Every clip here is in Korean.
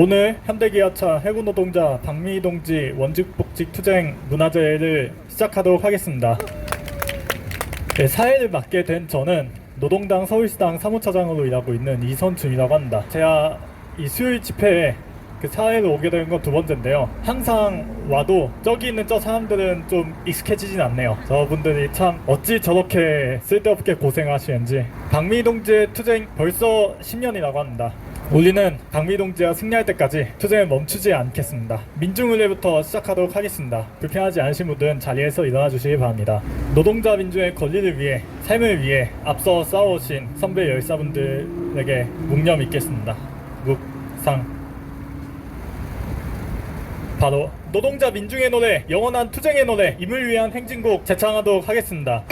오늘 현대기아차 해군노동자 박미희 동지 원직복직 투쟁 문화제를 시작하도록 하겠습니다. 네, 사회를 맡게 된 저는 노동당 서울시당 사무처장으로 일하고 있는 이선준이라고 합니다. 제가 이 수요일 집회에 사회를 오게 된 건 두 번째인데요. 항상 와도 저기 있는 저 사람들은 좀 익숙해지진 않네요. 저분들이 참 어찌 저렇게 쓸데없게 고생하시는지. 박미희 동지의 투쟁 벌써 10년이라고 합니다. 우리는 박미희 동지가 승리할 때까지 투쟁을 멈추지 않겠습니다. 민중의례부터 시작하도록 하겠습니다. 불편하지 않으신 분들은 자리에서 일어나 주시기 바랍니다. 노동자 민중의 권리를 위해, 삶을 위해 앞서 싸워오신 선배 열사분들에게 묵념 있겠습니다. 묵상. 바로 노동자 민중의 노래, 영원한 투쟁의 노래, 임을 위한 행진곡 재창하도록 하겠습니다.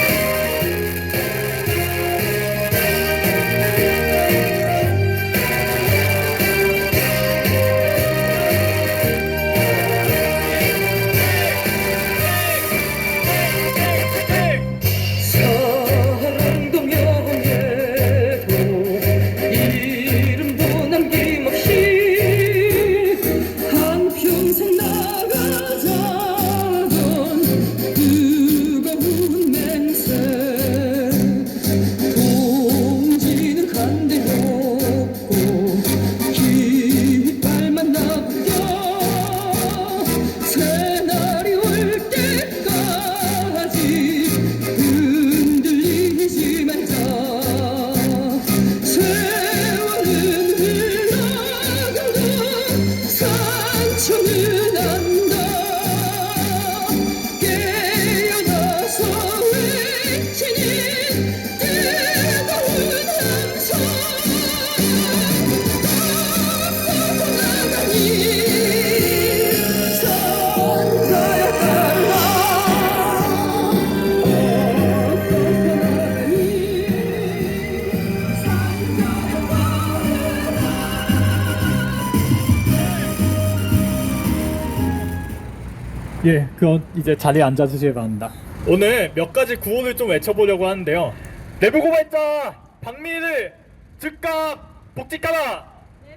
예, 그럼 이제 자리에 앉아주시기 바랍니다. 오늘 몇 가지 구호를 좀 외쳐보려고 하는데요. 내부고발자 박미희를 즉각 복직하라!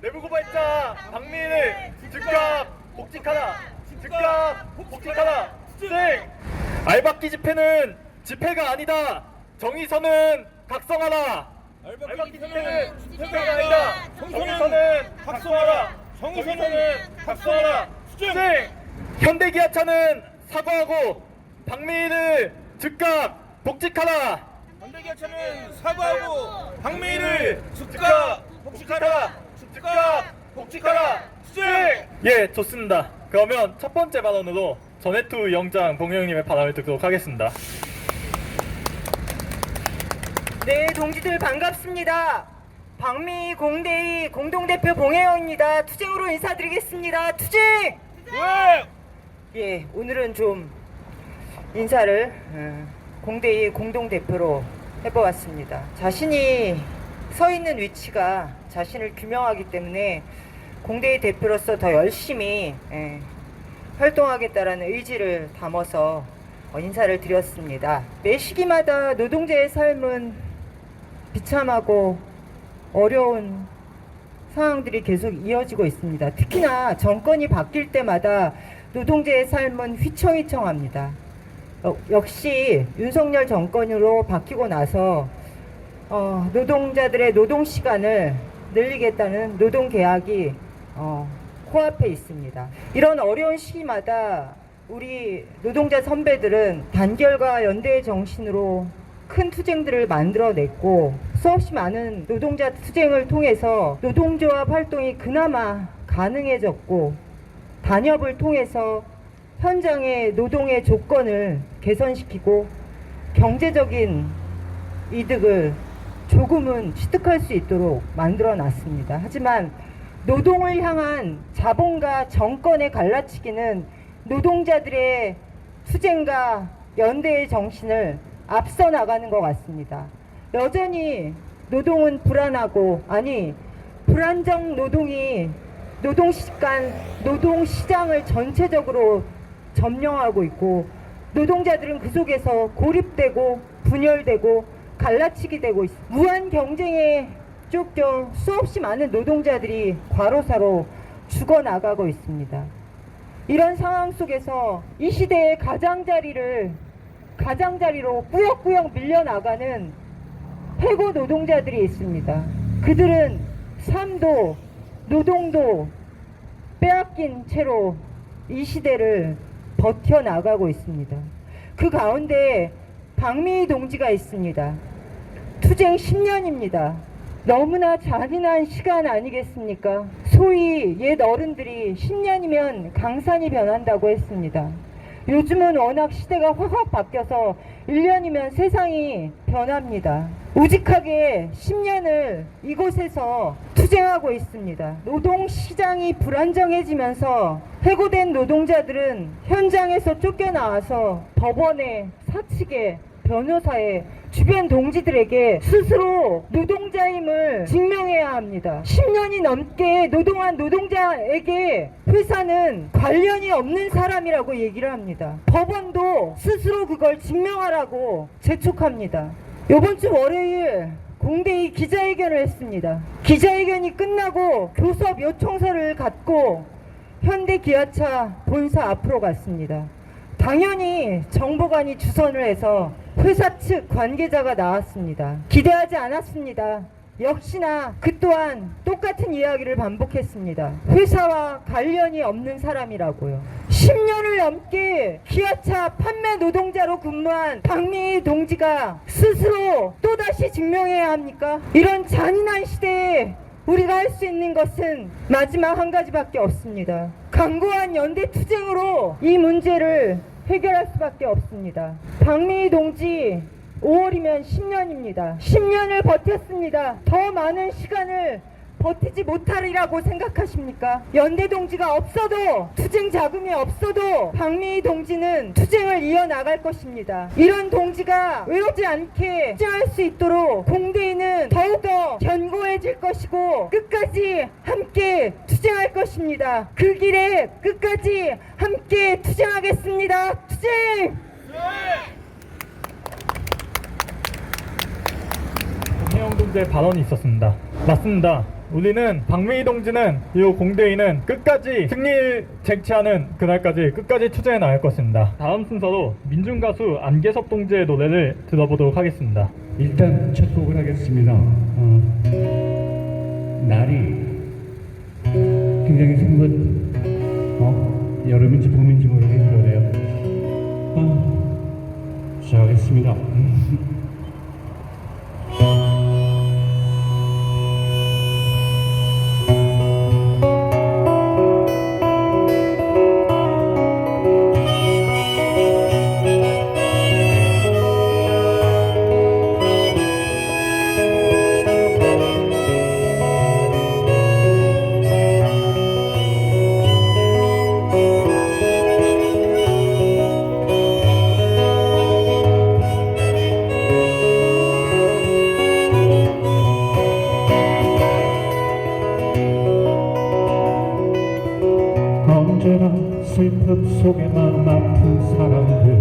내부고발자 박미희를 즉각 복직하라! 즉각 복직하라! 쌩! 알박기 집회는 집회가 아니다! 정의선은 각성하라! 알박기 집회는 집회가 아니다! 정의선은 각성하라! 정의선은 각성하라! 쌩! 현대기아차는 사과하고 박미희를 즉각 복직하라. 현대기아차는 사과하고 박미희를 즉각 복직하라. 즉각 복직하라. 수행. 예, 좋습니다. 그러면 첫 번째 발언으로 전해투 위원장 봉영님의 발언을 듣도록 하겠습니다. 네, 동지들 반갑습니다. 박미희 공대위 공동대표 봉혜영입니다. 투쟁으로 인사드리겠습니다. 투쟁! 예, 오늘은 좀 인사를 공대위 공동대표로 해보았습니다. 자신이 서 있는 위치가 자신을 규명하기 때문에 공대위 대표로서 더 열심히 활동하겠다라는 의지를 담아서 인사를 드렸습니다. 매 시기마다 노동자의 삶은 비참하고 어려운 상황들이 계속 이어지고 있습니다. 특히나 정권이 바뀔 때마다 노동자의 삶은 휘청휘청합니다. 역시 윤석열 정권으로 바뀌고 나서 노동자들의 노동시간을 늘리겠다는 노동계약이 코앞에 있습니다. 이런 어려운 시기마다 우리 노동자 선배들은 단결과 연대의 정신으로 큰 투쟁들을 만들어냈고 수없이 많은 노동자 투쟁을 통해서 노동조합 활동이 그나마 가능해졌고 단협을 통해서 현장의 노동의 조건을 개선시키고 경제적인 이득을 조금은 취득할 수 있도록 만들어 놨습니다. 하지만 노동을 향한 자본과 정권의 갈라치기는 노동자들의 투쟁과 연대의 정신을 앞서 나가는 것 같습니다. 여전히 노동은 불안하고, 아니 불안정 노동이 노동시장을 전체적으로 점령하고 있고, 노동자들은 그 속에서 고립되고 분열되고 갈라치기 되고 있습니다. 무한 경쟁에 쫓겨 수없이 많은 노동자들이 과로사로 죽어나가고 있습니다. 이런 상황 속에서 이 시대의 가장자리로 꾸역꾸역 밀려나가는 해고 노동자들이 있습니다. 그들은 삶도 노동도 빼앗긴 채로 이 시대를 버텨나가고 있습니다. 그 가운데 박미희 동지가 있습니다. 투쟁 10년입니다. 너무나 잔인한 시간 아니겠습니까? 소위 옛 어른들이 10년이면 강산이 변한다고 했습니다. 요즘은 워낙 시대가 확확 바뀌어서 1년이면 세상이 변합니다. 우직하게 10년을 이곳에서 투쟁하고 있습니다. 노동시장이 불안정해지면서 해고된 노동자들은 현장에서 쫓겨나와서 법원에, 사측에, 변호사에, 주변 동지들에게 스스로 노동자임을 증명해야 합니다. 10년이 넘게 노동한 노동자에게 회사는 관련이 없는 사람이라고 얘기를 합니다. 법원도 스스로 그걸 증명하라고 재촉합니다. 이번 주 월요일 공대의 기자회견을 했습니다. 기자회견이 끝나고 교섭 요청서를 갖고 현대기아차 본사 앞으로 갔습니다. 당연히 정보관이 주선을 해서 회사 측 관계자가 나왔습니다. 기대하지 않았습니다. 역시나 그 또한 똑같은 이야기를 반복했습니다. 회사와 관련이 없는 사람이라고요. 10년을 넘게 기아차 판매 노동자로 근무한 박미희 동지가 스스로 또다시 증명해야 합니까? 이런 잔인한 시대에 우리가 할 수 있는 것은 마지막 한 가지밖에 없습니다. 강고한 연대 투쟁으로 이 문제를 해결할 수밖에 없습니다. 박미희 동지 5월이면 10년입니다. 10년을 버텼습니다. 더 많은 시간을 버티지 못하리라고 생각하십니까? 연대 동지가 없어도, 투쟁 자금이 없어도 박미희 동지는 투쟁을 이어나갈 것입니다. 이런 동지가 외롭지 않게 투쟁할 수 있도록 공대인은 더욱더 견고해질 것이고 끝까지 함께 투쟁할 것입니다. 그 길에 끝까지 함께 투쟁하겠습니다. 투쟁! 김혜영 동지의 발언이 있었습니다. 맞습니다. 우리는 박미희 동지는 이 공대인은 끝까지 승리를 쟁취하는 그날까지 끝까지 투쟁해 나갈 것입니다. 다음 순서로 민중가수 안계석 동지의 노래를 들어보도록 하겠습니다. 일단 첫 곡을 하겠습니다. 날이 굉장히 숨은 여름인지 봄인지 모르겠는 노래요. 시작하겠습니다. 언제나 슬픔 속에 마음 아픈 사람들,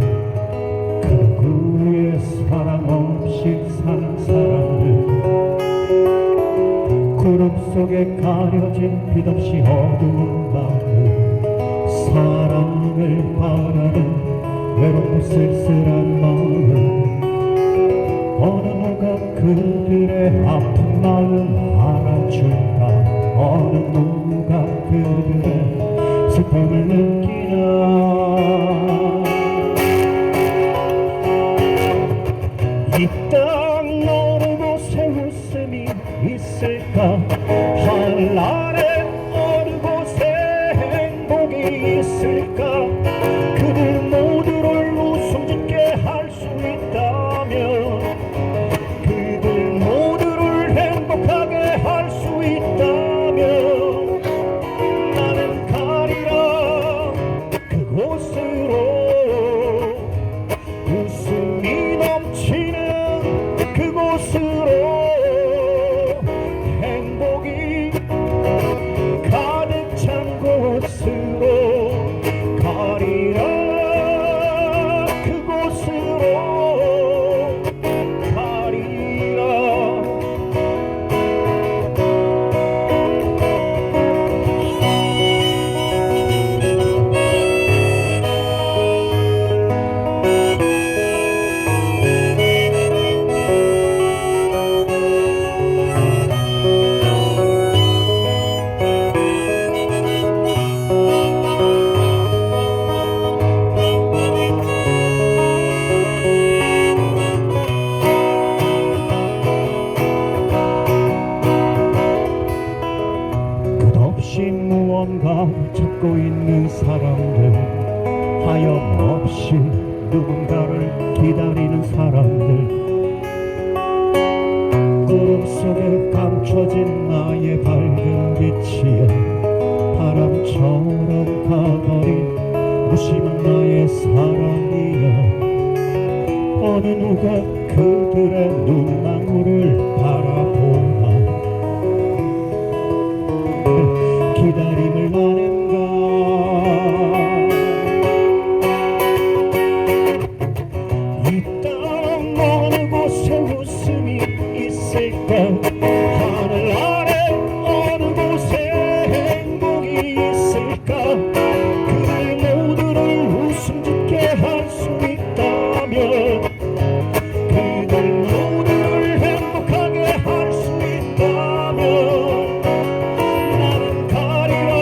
그 누구의 사랑 없이 사는 사람들, 구름 속에 가려진 빛 없이 어두운 마음, 사랑을 바라는 외롭고 쓸쓸한 마음, 어느 누가 그들의 아픈 마음 알아줄까, 어느 누가 그들의 슬픔을 느끼나. 이 땅 어느 곳에 웃음이 있을까, 하늘 아래 어느 곳에 행복이 있을까. 그들 모두를 웃음 짓게 할 수 있다면, 그들 모두를 행복하게 할 수 있다면, 나는 가리라 그곳으로, 웃음이 넘치는 그곳으로, 행복이 가득 찬 곳으로 가리라. 무언가 찾고 있는 사람들, 하염없이 누군가를 기다리는 사람들, 구름 속에 감춰진 나의 밝은 빛이여, 바람처럼 가버린 무심한 나의 사랑이여, 어느 누가 그들의 눈망울을 바라보나 기다림을 마는가. 이 땅 어느 곳에 웃음이 있을까, 하늘 아래 어느 곳에 행복이 있을까. 그들 모두를 웃음 짓게 할 수 있다면, 그들 모두를 행복하게 할 수 있다면, 나는 가리라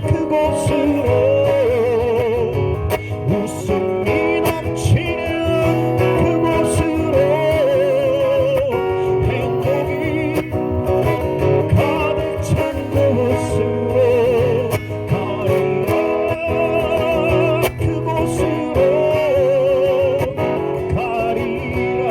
그곳으로. 웃음이 넘치는 그곳으로, 행복이 가득 찬 곳으로 가리라. 그곳으로 가리라.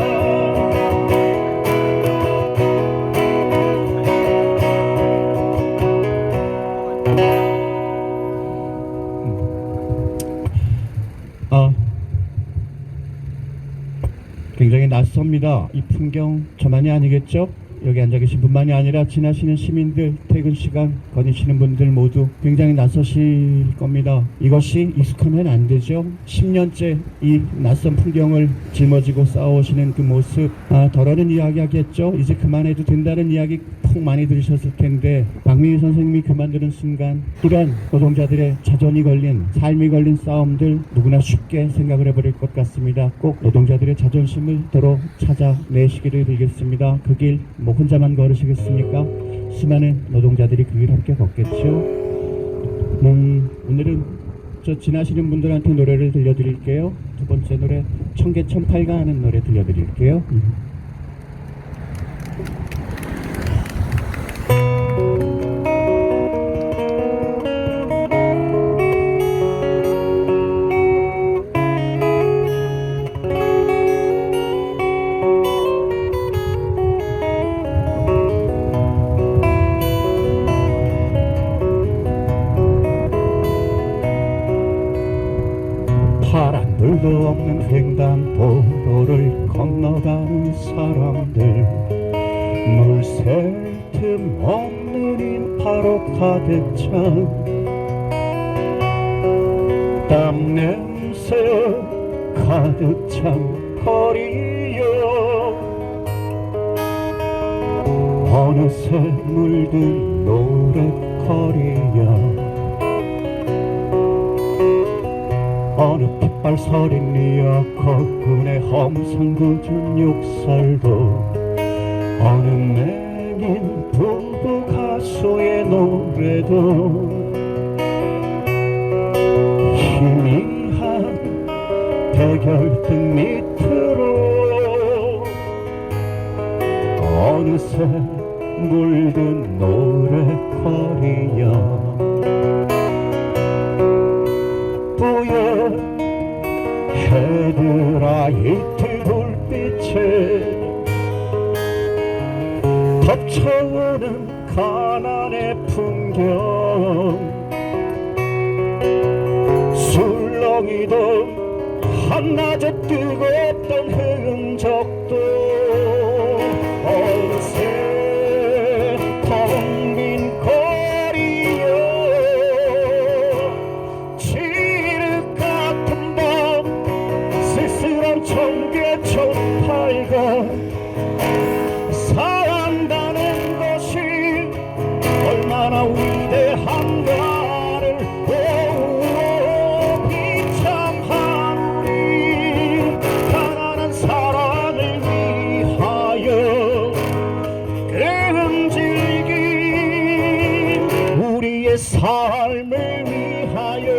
굉장히 낯섭니다. 이 풍경 저만이 아니겠죠? 여기 앉아 계신 분만이 아니라 지나시는 시민들, 퇴근 시간 거니시는 분들 모두 굉장히 낯서실 겁니다. 이것이 익숙하면 안 되죠. 10년째 이 낯선 풍경을 짊어지고 싸우시는 그 모습, 덜어는 이야기 하겠죠. 이제 그만해도 된다는 이야기 폭 많이 들으셨을 텐데, 박민희 선생님이 그만두는 순간 이런 노동자들의 자존이 걸린, 삶이 걸린 싸움들 누구나 쉽게 생각을 해버릴 것 같습니다. 꼭 노동자들의 자존심을 도로 찾아내시기를 빌겠습니다. 그 길 뭐 혼자만 걸으시겠습니까? 수많은 노동자들이 그 길 함께 걷겠죠. 오늘은 저 지나시는 분들한테 노래를 들려드릴게요. 두 번째 노래 청계천팔가 하는 노래 들려드릴게요. 파란불도 없는 횡단보도를 건너가는 사람들, 물샐 틈 없는 인파로 가득 찬 땀냄새 가득 찬 거리여, 어느새 물든 노랫거리여, 어느 핏발 서린 리어커군의 험상궂은 욕설도, 어느 맹인 부부 가수의 노래도, 희미한 대결등 밑으로 어느새 물든 노랫거리여, 헤드라이트 불빛에 덮쳐오는 가난의 풍경, 술렁이도 한낮에 뜨겁던 흔적도, 어느새 텅 빈 거리여, 칠흑 같은 밤 쓸쓸한 청계천팔가, 사랑다는 것이 얼마나 위대한가를 비참한 우리 가난한 사랑을 위하여 끈질긴 우리의 삶을 위하여.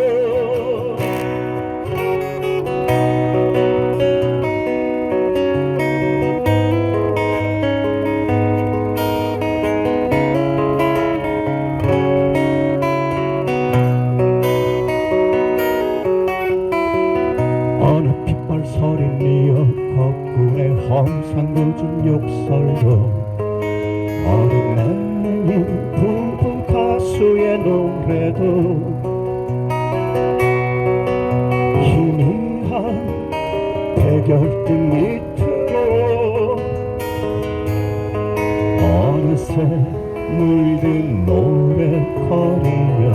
험상궂은 욕설도 어린애인 부부 가수의 노래도 희미한 대결등 밑으로 어느새 물든 노래거리여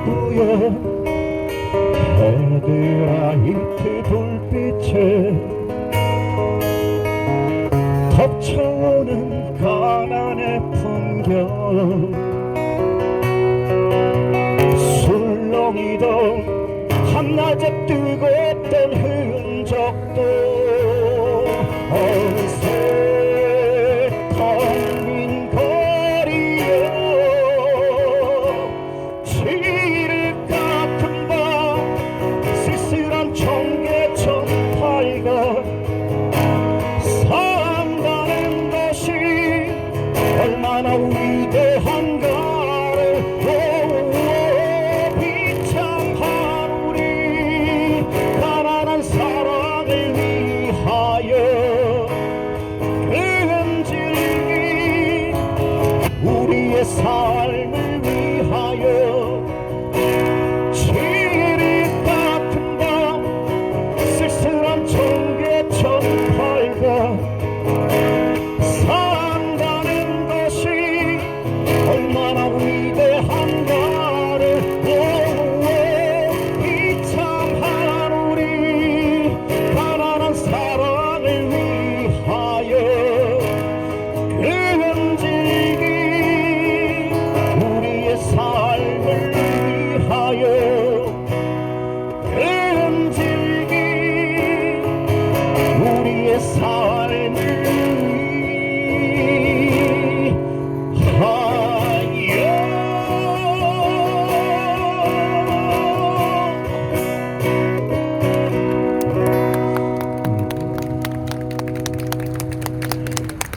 우연 헤드라이트 불빛에 덮쳐오는 가난의 풍경 술렁이던 한낮에 뜨겁던 흔적도 어느새 텅 빈 거리여 지를 같은 밤 쓸쓸한 청계천 팔가 산다는 것이 얼마나 위대한가를 비참한 우리 가난한 사랑을 위하여 끈질긴 우리의 삶을 위하여 지리 같은 밤 쓸쓸한 청계천 팔가 산다는 것이 얼마나 위대한가를 비참한 우리 가난한 사랑을 위하여 끈질긴 우리의 삶을 위하여 끈질긴 우리의 삶을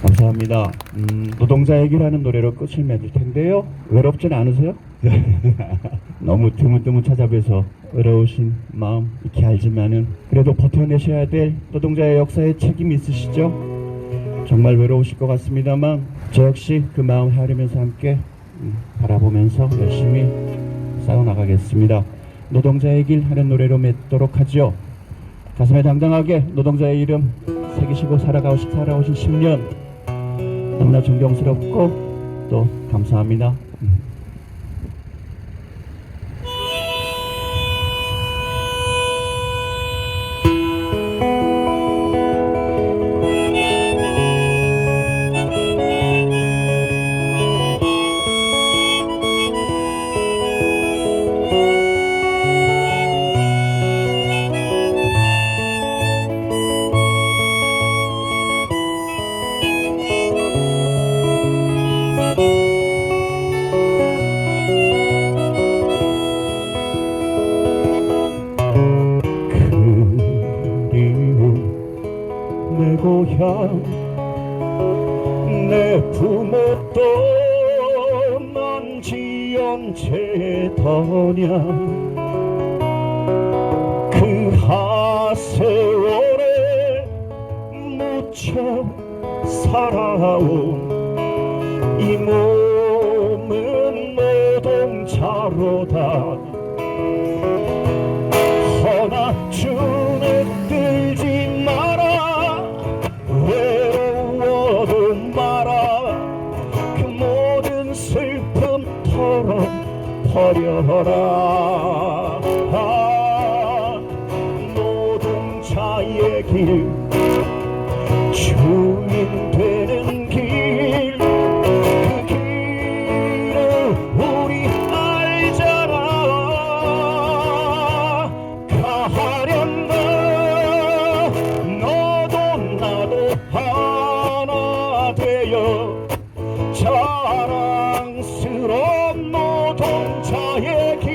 감사합니다. 노동자 얘기라는 노래로 끝을 맺을 텐데요. 외롭진 않으세요? 너무 드문드문 찾아뵈서 외로우신 마음 익히 알지만은 그래도 버텨내셔야 될 노동자의 역사에 책임이 있으시죠? 정말 외로우실 것 같습니다만 저 역시 그 마음 헤아리면서 함께 바라보면서 열심히 싸워나가겠습니다. 노동자의 길 하는 노래로 맺도록 하죠. 가슴에 당당하게 노동자의 이름 새기시고 살아오신 10년 너무나 존경스럽고 또 감사합니다. 내 고향 내 부모 떠난 지 언제더냐 그 하세월에 묻혀 살아온 이 몸은 노동자로다 허나 주눅 들지 마라 외로워도 마라 그 모든 슬픔 털어버려라 노동자의 길 주인 되는 길 그 길을 우리 알잖아 가련다 너도 나도 하나 되어 자랑스러운 노동자의 길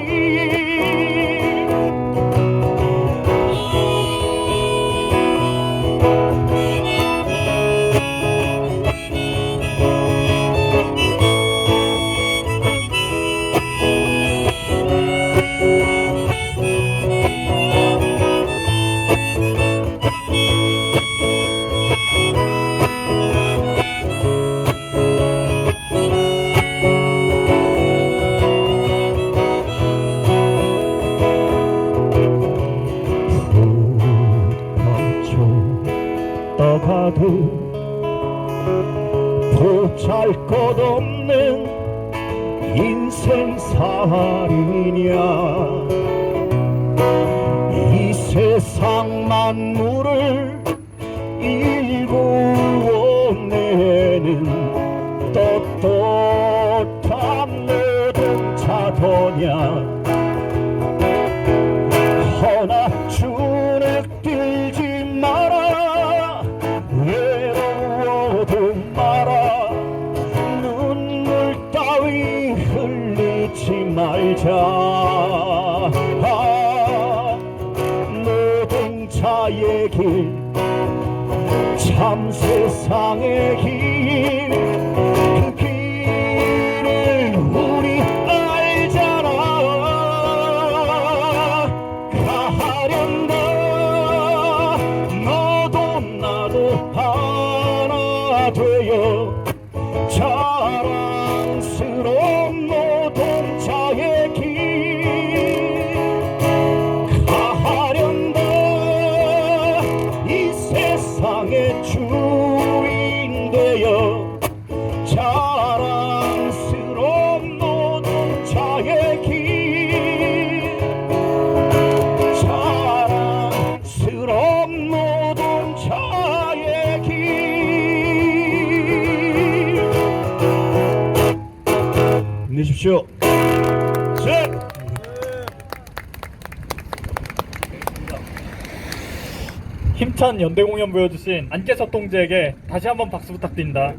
인생 살이냐 이 세상 만물을 일구어내는 떳떳한 노동자더냐 허나 주눅 들지 마라 외로워도 마라 눈물 따위 흘리지 말자 노동자의 길 참 세상의 길 그 길을 우리 알잖아 가련다 너도 나도 하나 되어 자랑스러운 노동자의 길 가련다 이 세상의 주인 되어 자랑스러운 노동자의 길 자랑스러운 노동자의 길 힘내십시오. 힘찬 연대 공연 보여주신 안개석 동지에게 다시 한번 박수 부탁드립니다.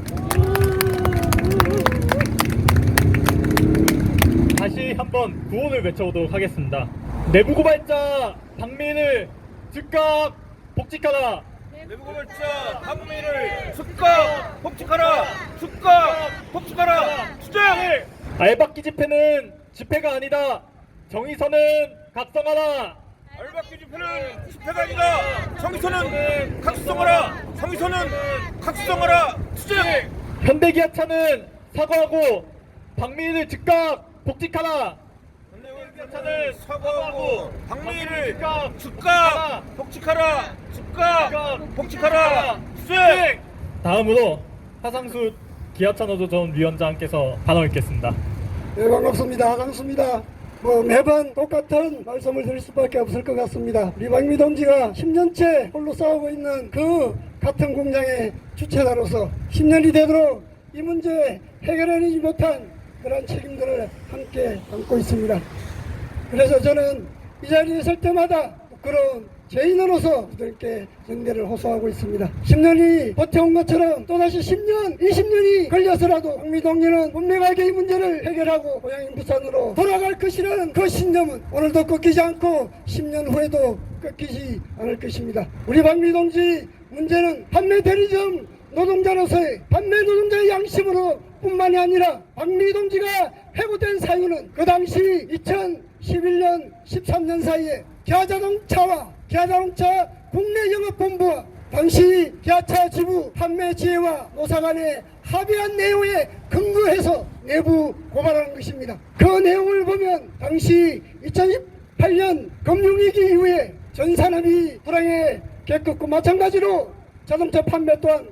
다시 한번 구호를 외쳐보도록 하겠습니다. 내부 고발자 박민을 즉각 복직하라. 내부 고발자 박민을 즉각 복직하라. 즉각 복직하라. 투쟁. 알박기 집회는 집회가 아니다. 정의선은 각성하라. 알박기 집회는 집회가 아니다. 정의선은 각성하라. 정의선은 각성하라. 투쟁. 현대기아차는 사과하고 박민을 즉각 복직하라. 현대기아차는 사과하고 박민을 즉각 복직하라. 즉각 복직하라. 투쟁. 다음으로 하상수 기아차 노조 전 위원장께서 발언을 읽겠습니다. 네, 반갑습니다. 하상수입니다. 매번 똑같은 말씀을 드릴 수밖에 없을 것 같습니다. 우리 박미 동지가 10년째 홀로 싸우고 있는 그 같은 공장의 주체자로서 10년이 되도록 이 문제 해결해내지 못한 그런 책임들을 함께 안고 있습니다. 그래서 저는 이 자리에 설 때마다 부끄러운 죄인으로서 그들께 정대를 호소하고 있습니다. 10년이 버텨온 것처럼 또다시 10년, 20년이 걸려서라도 박미동지는 분명하게 이 문제를 해결하고 고향인 부산으로 돌아갈 것이라는 그 신념은 오늘도 꺾이지 않고 10년 후에도 꺾이지 않을 것입니다. 우리 박미동지 문제는 판매 대리점 노동자로서의 판매 노동자의 양심으로 뿐만이 아니라 박미동지가 해고된 사유는 그 당시 2011년 13년 사이에 기아자동차 국내영업본부와 당시 기아차 지부 판매 지회와 노사 간에 합의한 내용에 근거해서 내부 고발하는 것입니다. 그 내용을 보면 당시 2018년 금융위기 이후에 전 산업이 불황에 겪었고 마찬가지로 자동차 판매 또한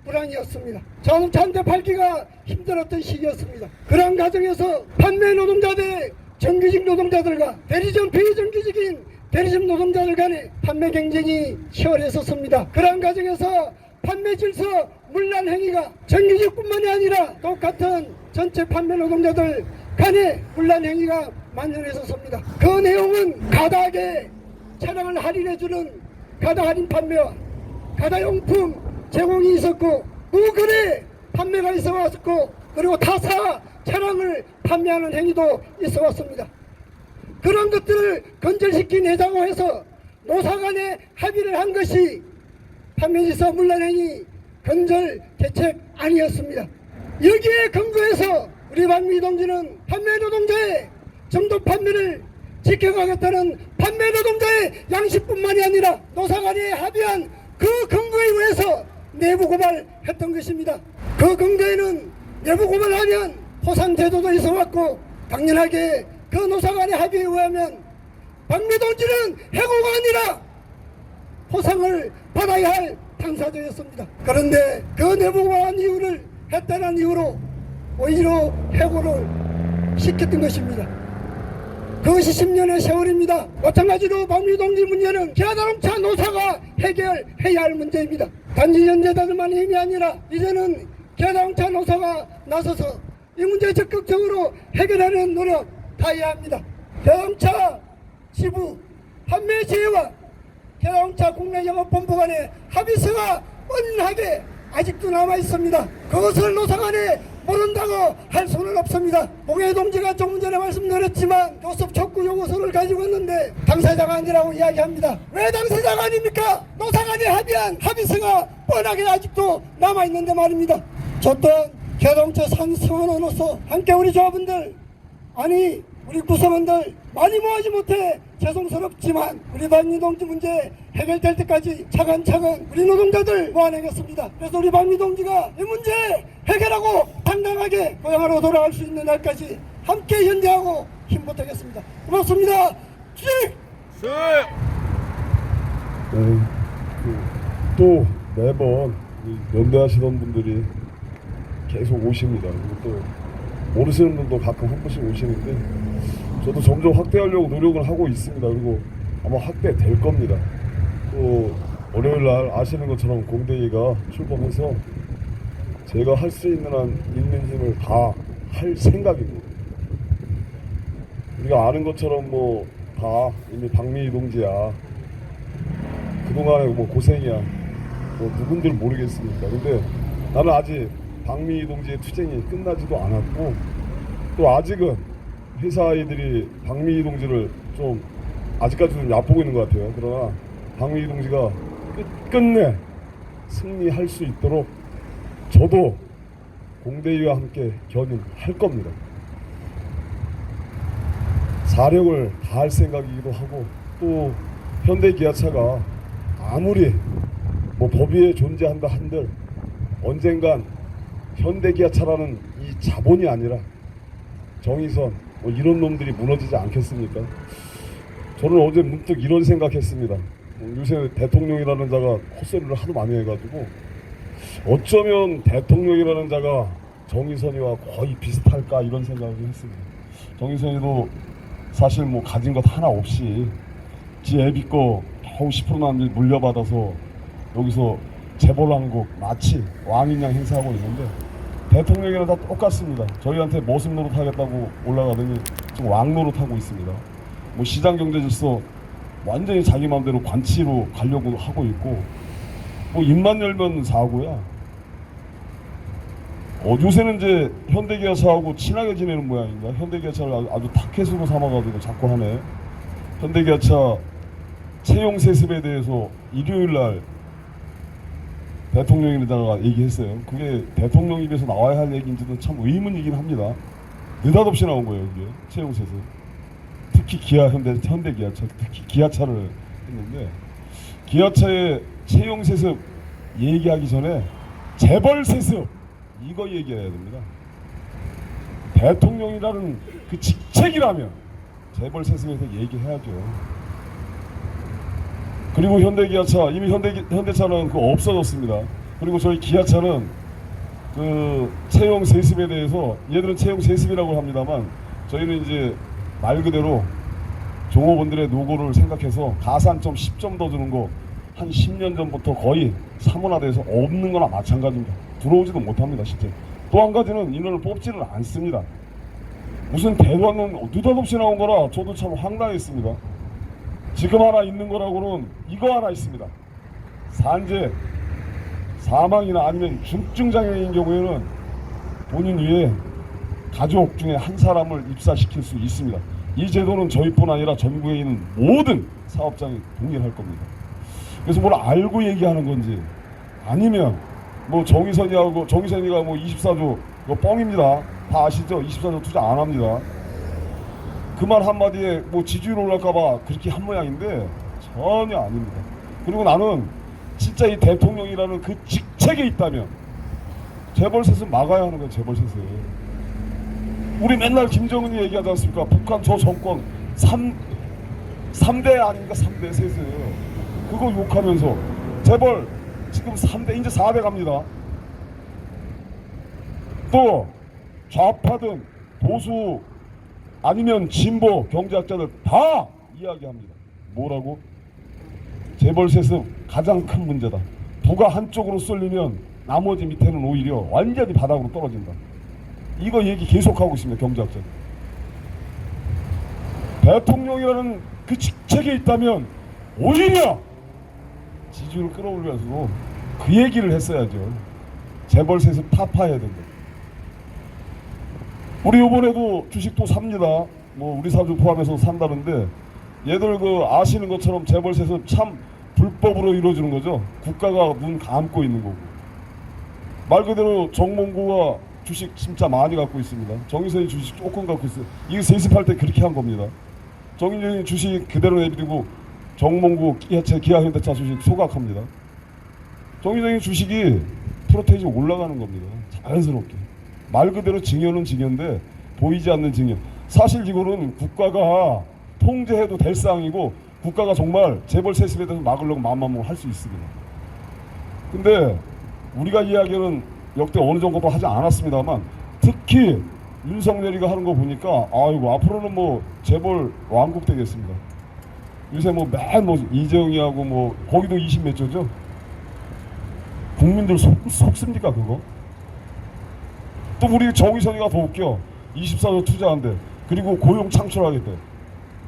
불황이었습니다. 자동차 한 대 팔기가 힘들었던 시기였습니다. 그러한 과정에서 판매 노동자들 정규직 노동자들과 대리점 비정규직인 대리점 노동자들 간의 판매 경쟁이 치열했었습니다. 그러한 과정에서 판매 질서 문란 행위가 정규직뿐만이 아니라 똑같은 전체 판매 노동자들 간의 문란 행위가 만연했었습니다. 그 내용은 가닥에 차량을 할인해주는 가닥 할인 판매와 가닥용품 제공이 있었고 무거래 판매가 있어 왔고 그리고 타사 차량을 판매하는 행위도 있어 왔습니다. 그런 것들을 건절시키내자고 해서 노사 간에 합의를 한 것이 판매질서 문란행위 건절 대책 아니었습니다. 여기에 근거해서 우리 박미 동지는 판매 노동자의 정도 판매를 지켜가겠다는 판매 노동자의 양식뿐만이 아니라 노사 간에 합의한 그 근거에 의해서 내부 고발했던 것입니다. 그 근거에는 내부 고발하면 포상 제도도 있어 왔고 당연하게 그 노사 간의 합의에 의하면 박미 동지는 해고가 아니라 포상을 받아야 할 당사자였습니다. 그런데 그 내부 고발한 이유를 했다는 이유로 오히려 해고를 시켰던 것입니다. 그것이 10년의 세월입니다. 마찬가지로 박미동지 문제는 기아자동차 노사가 해결해야 할 문제입니다. 단지 연재자들만 힘이 아니라 이제는 기아자동차 노사가 나서서 이 문제 적극적으로 해결하는 노력 다해야 합니다. 기아자동차 지부 판매 지회와 기아자동차 국내영업본부 간의 합의서가 뻔하게 아직도 남아 있습니다. 그것을 노사 간에 모른다고 할 수는 없습니다. 봉해 동지가 조금 전에 말씀드렸지만 교섭 촉구 요구서를 가지고 있는데 당사자가 아니라고 이야기합니다. 왜 당사자가 아닙니까? 노사 간에 합의한 합의서가 뻔하게 아직도 남아 있는데 말입니다. 저 또한 기아자동차 상승원으로서 함께 우리 조합원들, 아니 우리 구성원들 많이 모아지 못해 죄송스럽지만 우리 박미동지 문제 해결될 때까지 차근차근 우리 노동자들 모아내겠습니다. 그래서 우리 박미동지가 이 문제 해결하고 당당하게 고향으로 돌아갈 수 있는 날까지 함께 연대하고 힘보태겠습니다. 고맙습니다. 주식! 또 매번 연대하시던 분들이 계속 오십니다. 그리고 또 모르시는 분도 가끔 한 번씩 오시는데 저도 점점 확대하려고 노력을 하고 있습니다. 그리고 아마 확대될 겁니다. 또 월요일 날 아시는 것처럼 공대위가 출범해서 제가 할 수 있는 한 있는 힘을 다 할 생각입니다. 우리가 아는 것처럼 뭐 다 이미 박미희 동지야, 그동안에 뭐 고생이야, 뭐 누군들 모르겠습니까. 근데 나는 아직 박미희 동지의 투쟁이 끝나지도 않았고 또 아직은 회사 아이들이 박미희 동지를 좀 아직까지 좀 얕보고 있는 것 같아요. 그러나 박미희 동지가 끝내 승리할 수 있도록 저도 공대위와 함께 견인할 겁니다. 사력을 다할 생각이기도 하고 또 현대기아차가 아무리 뭐 법위에 존재한다 한들 언젠간 현대기아차라는 이 자본이 아니라 정의선 뭐 이런 놈들이 무너지지 않겠습니까? 저는 어제 문득 이런 생각했습니다. 요새 대통령이라는 자가 헛소리를 하도 많이 해가지고 어쩌면 대통령이라는 자가 정의선이와 거의 비슷할까 이런 생각을 했습니다. 정의선이도 사실 뭐 가진 것 하나 없이 지 애비 거 겨우 10%만 물려받아서 여기서 재벌왕국 마치 왕인양 행사하고 있는데 대통령이랑 다 똑같습니다. 저희한테 모습 노릇 하겠다고 올라가더니 지금 왕 노릇 하고 있습니다. 뭐 시장 경제 질서 완전히 자기 마음대로 관치로 가려고 하고 있고 뭐 입만 열면 사고야. 요새는 이제 현대기아차하고 친하게 지내는 모양입니다. 현대기아차를 아주 타켓으로 삼아가지고 자꾸 하네. 현대기아차 채용 세습에 대해서 일요일날 대통령에다가 얘기했어요. 그게 대통령 입에서 나와야 할 얘기인지도 참 의문이긴 합니다. 느닷없이 나온 거예요, 이게 채용 세습. 특히 현대기아차, 특히 기아차를 했는데 기아차의 채용 세습 얘기하기 전에 재벌 세습 이거 얘기해야 됩니다. 대통령이라는 그 직책이라면 재벌 세습에 대해서 얘기해야죠. 그리고 현대기아차 이미 현대차는 그거 없어졌습니다. 그리고 저희 기아차는 그 채용 세습에 대해서 얘들은 채용 세습이라고 합니다만 저희는 이제 말 그대로 종업원들의 노고를 생각해서 가산점 10점 더 주는 거 한 10년 전부터 거의 사문화돼서 없는 거나 마찬가지입니다. 들어오지도 못합니다, 실제. 또 한 가지는 인원을 뽑지를 않습니다. 무슨 대관은 느닷없이 나온 거라 저도 참 황당했습니다. 지금 하나 있는 거라고는 이거 하나 있습니다. 산재, 사망이나 아니면 중증장애인 경우에는 본인 위에 가족 중에 한 사람을 입사시킬 수 있습니다. 이 제도는 저희뿐 아니라 전국에 있는 모든 사업장이 동일할 겁니다. 그래서 뭘 알고 얘기하는 건지 아니면 뭐 정의선이가 뭐 24조 이거 뻥입니다. 다 아시죠? 24조 투자 안 합니다. 그 말 한마디에 뭐 지지율 올랄까봐 그렇게 한 모양인데 전혀 아닙니다. 그리고 나는 진짜 이 대통령이라는 그 직책에 있다면 재벌세습 막아야 하는 거예요. 재벌세습. 우리 맨날 김정은이 얘기하지 않습니까? 북한 저 정권 3대 아닙니까? 3대 세습. 그거 욕하면서 재벌 지금 3대 이제 4대 갑니다. 또 좌파든 보수 아니면 진보 경제학자들 다 이야기합니다. 뭐라고? 재벌 세습 가장 큰 문제다. 부가 한쪽으로 쏠리면 나머지 밑에는 오히려 완전히 바닥으로 떨어진다. 이거 얘기 계속하고 있습니다. 경제학자. 대통령이라는 그 직책에 있다면 오히려 지지율을 끌어올려서 그 얘기를 했어야죠. 재벌 세습 타파해야 된다. 우리 이번에도 주식도 삽니다. 뭐 우리 사주 포함해서 산다는데 얘들 그 아시는 것처럼 재벌 세습 참 불법으로 이루어지는 거죠. 국가가 눈 감고 있는 거고. 말 그대로 정몽구가 주식 진짜 많이 갖고 있습니다. 정의선이 주식 조금 갖고 있어요. 이거 세습할 때 그렇게 한 겁니다. 정의선이 주식 그대로 내버리고 정몽구 기아현대차 주식 소각합니다. 정의선이 주식이 프로테이지 올라가는 겁니다. 자연스럽게. 말 그대로 증여는 증여인데 보이지 않는 증여. 사실 이거는 국가가 통제해도 될 사항이고 국가가 정말 재벌 세습에 대해서 막으려고 마음먹으면 할 수 있습니다. 근데 우리가 이야기는 역대 어느 정도도 하지 않았습니다만 특히 윤석열이가 하는 거 보니까 아이고 앞으로는 뭐 재벌 왕국 되겠습니다. 요새 뭐 맨 뭐 이재용이하고 뭐 거기도 20몇 조죠. 국민들 속습니까 그거? 또 우리 정의선이가 더 웃겨. 24조 투자한대. 그리고 고용 창출하겠대.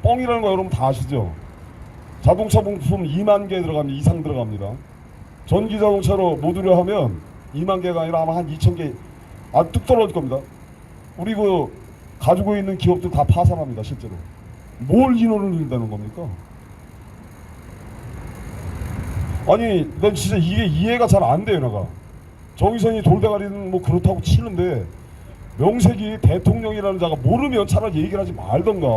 뻥이라는 거 여러분 다 아시죠? 자동차 부품 2만 개 들어갑니다. 이상 들어갑니다. 전기 자동차로 모듈을 하면 2만 개가 아니라 아마 한 2천 개 뚝 떨어질 겁니다. 우리 그 가지고 있는 기업들 다 파산합니다. 실제로. 뭘 인원을 늘린다는 겁니까? 아니 난 진짜 이게 이해가 잘 안 돼요. 내가 정의선이 돌대가리는 뭐 그렇다고 치는데 명색이 대통령이라는 자가 모르면 차라리 얘기를 하지 말던가.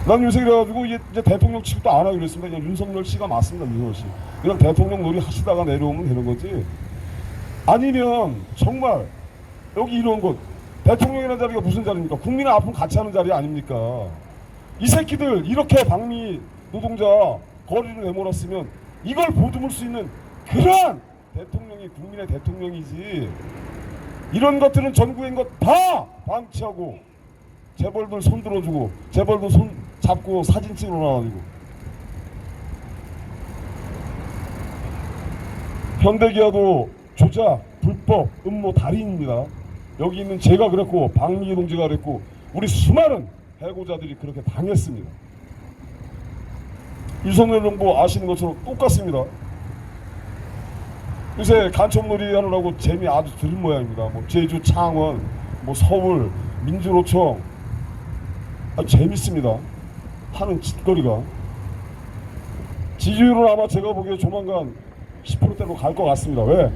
난 요새 그래가지고 이제 대통령 취급도 안 하기로 했습니다. 그냥 윤석열 씨가 맞습니다. 윤석열 씨. 그냥 대통령 놀이 하시다가 내려오면 되는 거지. 아니면 정말 여기 이런 곳 대통령이라는 자리가 무슨 자리입니까? 국민의 아픔 같이 하는 자리 아닙니까? 이 새끼들 이렇게 방미 노동자 거리를 내몰았으면 이걸 보듬을 수 있는 그러한 대통령이 국민의 대통령이지. 이런 것들은 전국인 것 다 방치하고 재벌들 손 들어주고 재벌들 손 잡고 사진 찍으러 나와가지고 현대기아도 조작, 불법, 음모 달인입니다. 여기 있는 제가 그랬고 박민희 동지가 그랬고 우리 수많은 해고자들이 그렇게 당했습니다. 윤석열 정부 아시는 것처럼 똑같습니다. 요새 간첩놀이 하느라고 재미 아주 들은 모양입니다. 뭐 제주, 창원, 뭐 서울, 민주노총 아주 재밌습니다. 하는 짓거리가. 지지율은 아마 제가 보기에 조만간 10%대로 갈 것 같습니다. 왜?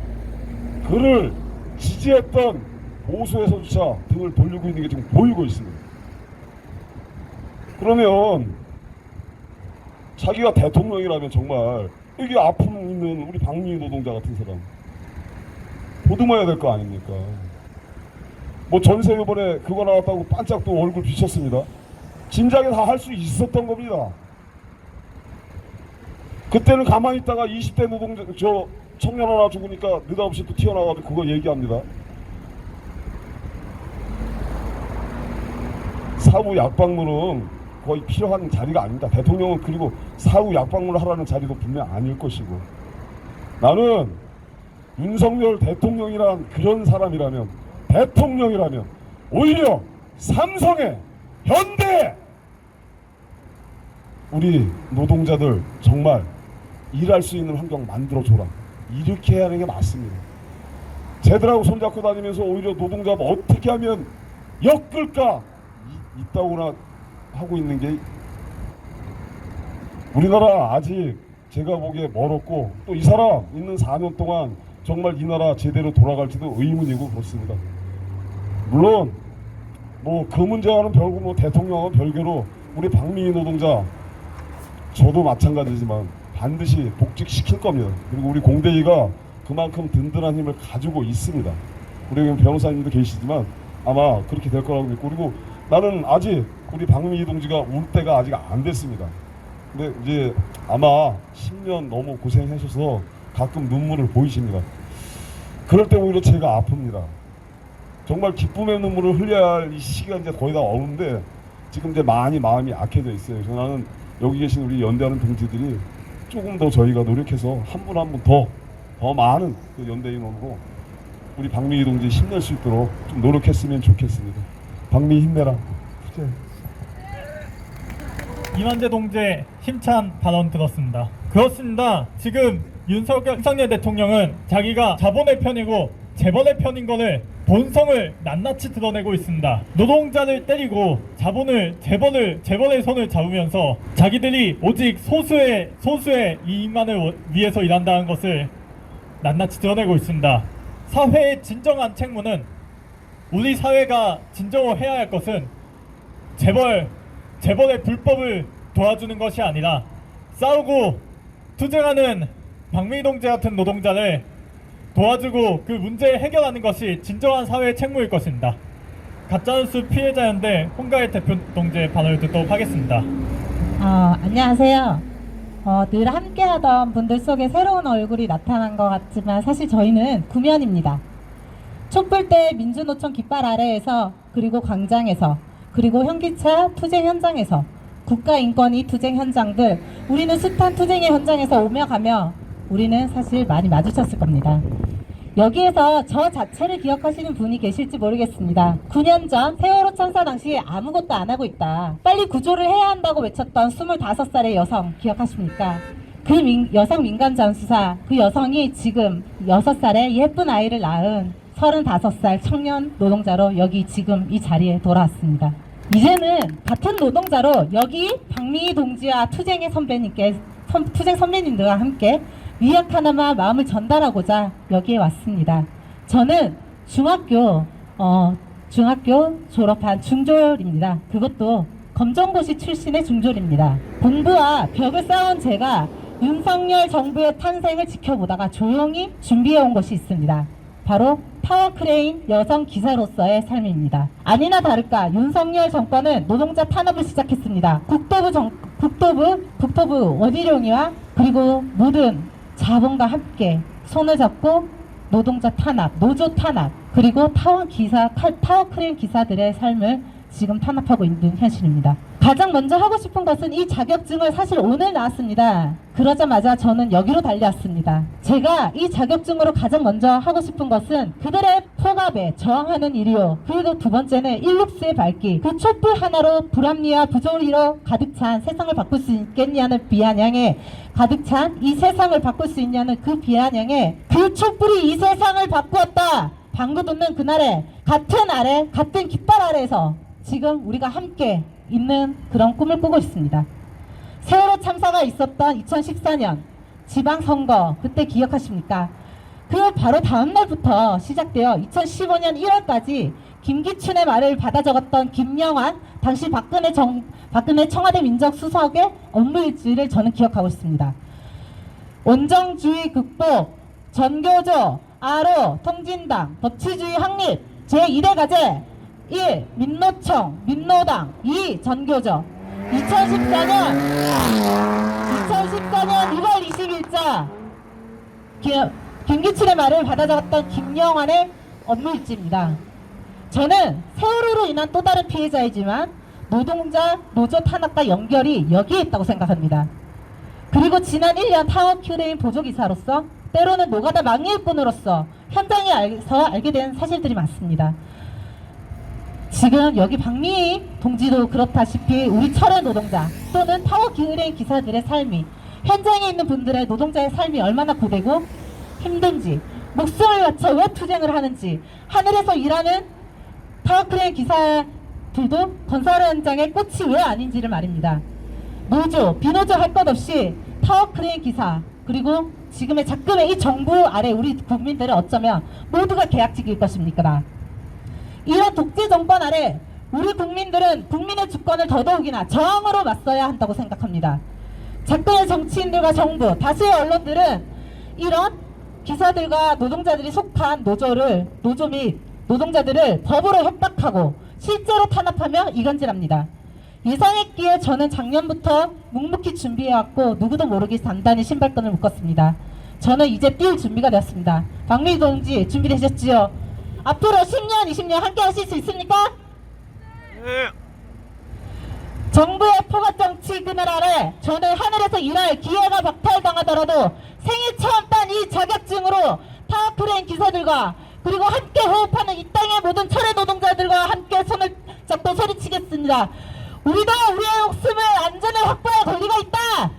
그를 지지했던 보수에서조차 등을 돌리고 있는 게 지금 보이고 있습니다. 그러면 자기가 대통령이라면 정말 여기 아픔 있는 우리 박민희 노동자 같은 사람 보듬어야 될 거 아닙니까? 뭐 전세 이번에 그거 나왔다고 반짝 또 얼굴 비쳤습니다. 진작에 다 할 수 있었던 겁니다. 그때는 가만히 있다가 20대 노동자 저 청년 하나 죽으니까 느닷없이 또 튀어나와가지고 그거 얘기합니다. 사후 약방문은 거의 필요한 자리가 아닙니다. 대통령은 그리고 사후 약방문을 하라는 자리도 분명 아닐 것이고 나는 윤석열 대통령이란 그런 사람이라면 대통령이라면 오히려 삼성에 현대 우리 노동자들 정말 일할 수 있는 환경 만들어줘라. 이렇게 해야 하는 게 맞습니다. 쟤들하고 손잡고 다니면서 오히려 노동자 어떻게 하면 엮을까 있다고나 하고 있는 게 우리나라 아직 제가 보기에 멀었고 또 이 사람 있는 4년 동안 정말 이 나라 제대로 돌아갈지도 의문이고 그렇습니다. 물론 뭐 그 문제와는 별거 뭐 대통령은 별개로 우리 박민희 노동자 저도 마찬가지지만 반드시 복직시킬 겁니다. 그리고 우리 공대위가 그만큼 든든한 힘을 가지고 있습니다. 우리 변호사님도 계시지만 아마 그렇게 될 거라고 믿고 그리고 나는 아직 우리 박민희 동지가 울 때가 아직 안 됐습니다. 근데 이제 아마 10년 너무 고생하셔서 가끔 눈물을 보이십니다. 그럴 때 오히려 제가 아픕니다. 정말 기쁨의 눈물을 흘려야 할 이 시기가 이제 거의 다 오는데 지금 이제 많이 마음이 악해져 있어요. 그래서 나는 여기 계신 우리 연대하는 동지들이 조금 더 저희가 노력해서 한 분 한 분 더 많은 그 연대 인원으로 우리 박민희 동지 힘낼 수 있도록 좀 노력했으면 좋겠습니다. 박민희 힘내라. 투쟁. 이만재 동지의 힘찬 발언 들었습니다. 그렇습니다. 지금 윤석열 대통령은 자기가 자본의 편이고 재벌의 편인 것을 본성을 낱낱이 드러내고 있습니다. 노동자를 때리고 재벌의 손을 잡으면서 자기들이 오직 소수의 이익만을 위해서 일한다는 것을 낱낱이 드러내고 있습니다. 사회의 진정한 책무는, 우리 사회가 진정으로 해야 할 것은 재벌의 불법을 도와주는 것이 아니라 싸우고 투쟁하는 박민희 동지 같은 노동자를 도와주고 그 문제를 해결하는 것이 진정한 사회의 책무일 것입니다. 가짜뉴스 피해자연대 홍가일 대표 동지의 발언을 듣도록 하겠습니다. 안녕하세요. 늘 함께하던 분들 속에 새로운 얼굴이 나타난 것 같지만 사실 저희는 구면입니다. 촛불 때 민주노총 깃발 아래에서, 그리고 광장에서, 그리고 현기차 투쟁 현장에서, 국가인권위 투쟁 현장들, 우리는 숱한 투쟁의 현장에서 오며 가며 우리는 사실 많이 마주쳤을 겁니다. 여기에서 저 자체를 기억하시는 분이 계실지 모르겠습니다. 9년 전 세월호 참사 당시 아무것도 안 하고 있다, 빨리 구조를 해야 한다고 외쳤던 25살의 여성 기억하십니까? 그 여성 민간 잠수사, 그 여성이 지금 6살의 예쁜 아이를 낳은 35살 청년 노동자로 여기 지금 이 자리에 돌아왔습니다. 이제는 같은 노동자로 여기 박민희 동지와 투쟁 선배님들과 함께 위약 하나마 마음을 전달하고자 여기에 왔습니다. 저는 중학교 졸업한 중졸입니다. 그것도 검정고시 출신의 중졸입니다. 공부와 벽을 쌓아온 제가 윤석열 정부의 탄생을 지켜보다가 조용히 준비해온 것이 있습니다. 바로 타워크레인 여성 기사로서의 삶입니다. 아니나 다를까 윤석열 정권은 노동자 탄압을 시작했습니다. 국토부 원희룡이와 그리고 모든 자본과 함께 손을 잡고 노동자 탄압, 노조 탄압, 그리고 타워크레인 기사들의 삶을 지금 탄압하고 있는 현실입니다. 가장 먼저 하고 싶은 것은 이 자격증을 사실 오늘 나왔습니다. 그러자마자 저는 여기로 달려왔습니다. 제가 이 자격증으로 가장 먼저 하고 싶은 것은 그들의 폭압에 저항하는 일이요, 그리고 두 번째는 일룩스의 밝기, 그 촛불 하나로 불합리와 부조리로 가득 찬 세상을 바꿀 수 있겠냐는 비아냥에 가득 찬 이 세상을 바꿀 수 있냐는 그 비아냥에, 그 촛불이 이 세상을 바꾸었다 방구 돋는 그날에 같은 깃발 아래에서 지금 우리가 함께 있는 그런 꿈을 꾸고 있습니다. 세월호 참사가 있었던 2014년 지방선거, 그때 기억하십니까? 그 바로 다음 날부터 시작되어 2015년 1월까지 김기춘의 말을 받아 적었던 김영환 당시 박근혜 청와대 민정수석의 업무일지를 저는 기억하고 있습니다. 원정주의 극복, 전교조, 아로, 통진당, 법치주의 확립, 제1회 과제 1. 민노총, 민노당 2. 전교조. 2014년 1월 20일자 김기춘의 말을 받아 적었던 김영환의 업무일지입니다. 저는 세월호로 인한 또 다른 피해자이지만 노조 탄압과 연결이 여기에 있다고 생각합니다. 그리고 지난 1년 타워크레인 보조기사로서, 때로는 노가다 망일꾼으로서 현장에서 알게 된 사실들이 많습니다. 지금 여기 박민희 동지도 그렇다시피 우리 철의 노동자 또는 타워크레인 기사들의 삶이, 현장에 있는 분들의 노동자의 삶이 얼마나 고되고 힘든지, 목숨을 바쳐 왜 투쟁을 하는지, 하늘에서 일하는 타워크레인 기사들도 건설 현장의 꽃이 왜 아닌지를 말입니다. 노조, 비노조 할 것 없이 타워크레인 기사, 그리고 지금의 작금의 이 정부 아래 우리 국민들은 어쩌면 모두가 계약직일 것입니까? 이런 독재 정권 아래 우리 국민들은 국민의 주권을 더더욱이나 저항으로 맞서야 한다고 생각합니다. 작가의 정치인들과 정부, 다수의 언론들은 이런 기사들과 노동자들이 속한 노조 및 노동자들을 법으로 협박하고 실제로 탄압하며 이간질합니다. 예상했기에 저는 작년부터 묵묵히 준비해왔고 누구도 모르게 단단히 신발끈을 묶었습니다. 저는 이제 뛸 준비가 되었습니다. 박민희 동지 준비되셨지요? 앞으로 10년, 20년 함께 하실 수 있습니까? 네. 정부의 포괄정치 그늘 아래 저는 하늘에서 일할 기회가 박탈당하더라도 생일 처음 딴 이 자격증으로 파워크레인 기사들과 그리고 함께 호흡하는 이 땅의 모든 철의 노동자들과 함께 손을 잡고 소리치겠습니다. 우리도 우리의 목숨을 안전을 확보할 권리가 있다.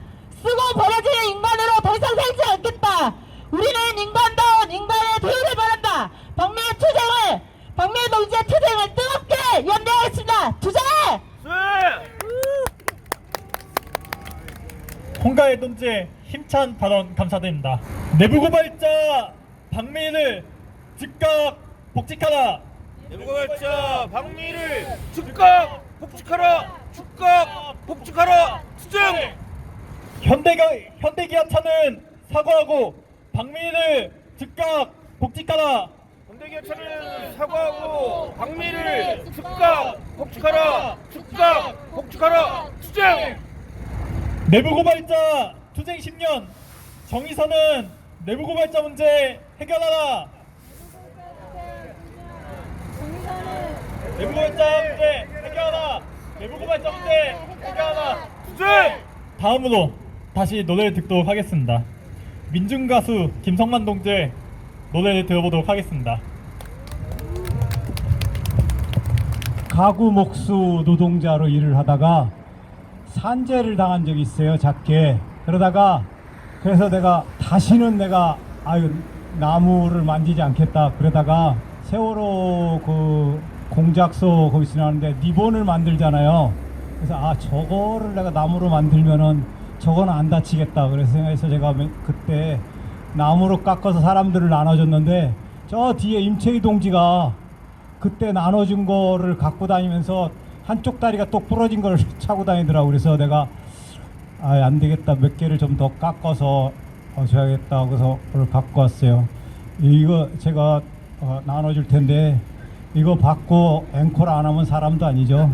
쓰고 버려지는 인간으로 더 이상 살지 않겠다. 우리는 인간다운 인간의 대우를 바란다. 박미의 동지의 투쟁을 뜨겁게 연대하겠습니다. 투쟁! 홍가의 동지의 힘찬 발언 감사드립니다. 내부고발자 박미를 즉각 복직하라. 내부고발자 박미를 즉각 복직하라. 즉각 복직하라. 투쟁. 현대기아차는 사과하고 박미를 즉각 복직하라. 현대기아차는 사과하고 박미를 즉각 복직하라. 즉각 복직하라. 투쟁. 내부고발자 투쟁 10년 정의선은 내부고발자 문제 해결하라. 내부고발자 문제 해결하라. 내부고발자 문제 해결하라. 투쟁. 다음으로 다시 노래를 듣도록 하겠습니다. 민중가수 김성만 동지의 노래를 들어보도록 하겠습니다. 가구 목수 노동자로 일을 하다가 산재를 당한 적이 있어요. 작게. 그래서 내가 다시는 나무를 만지지 않겠다. 그러다가 세월호 그 공작소 거기서 나오는데 리본을 만들잖아요. 그래서 저거를 내가 나무로 만들면은 저거는 안 다치겠다. 그래서 생각해서 제가 그때 나무로 깎아서 사람들을 나눠줬는데 저 뒤에 임채희 동지가 그때 나눠준 거를 갖고 다니면서 한쪽 다리가 똑 부러진 걸 차고 다니더라고. 그래서 내가 안 되겠다, 몇 개를 좀 더 깎아서 줘야겠다. 그래서 그걸 갖고 왔어요. 이거 제가 나눠줄 텐데 이거 받고 앵콜 안 하면 사람도 아니죠.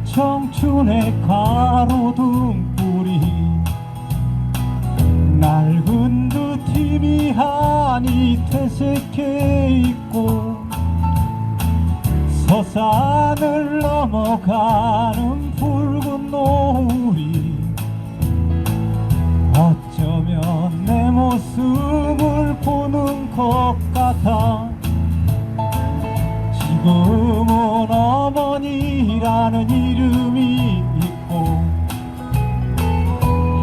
청춘의 가로등불이 낡은 두 희미하니 퇴색해 있고 서산을 넘어가는 붉은 노을이 어쩌면 내 모습을 보는 것 같아. 지금은 어머니라는 이름이 있고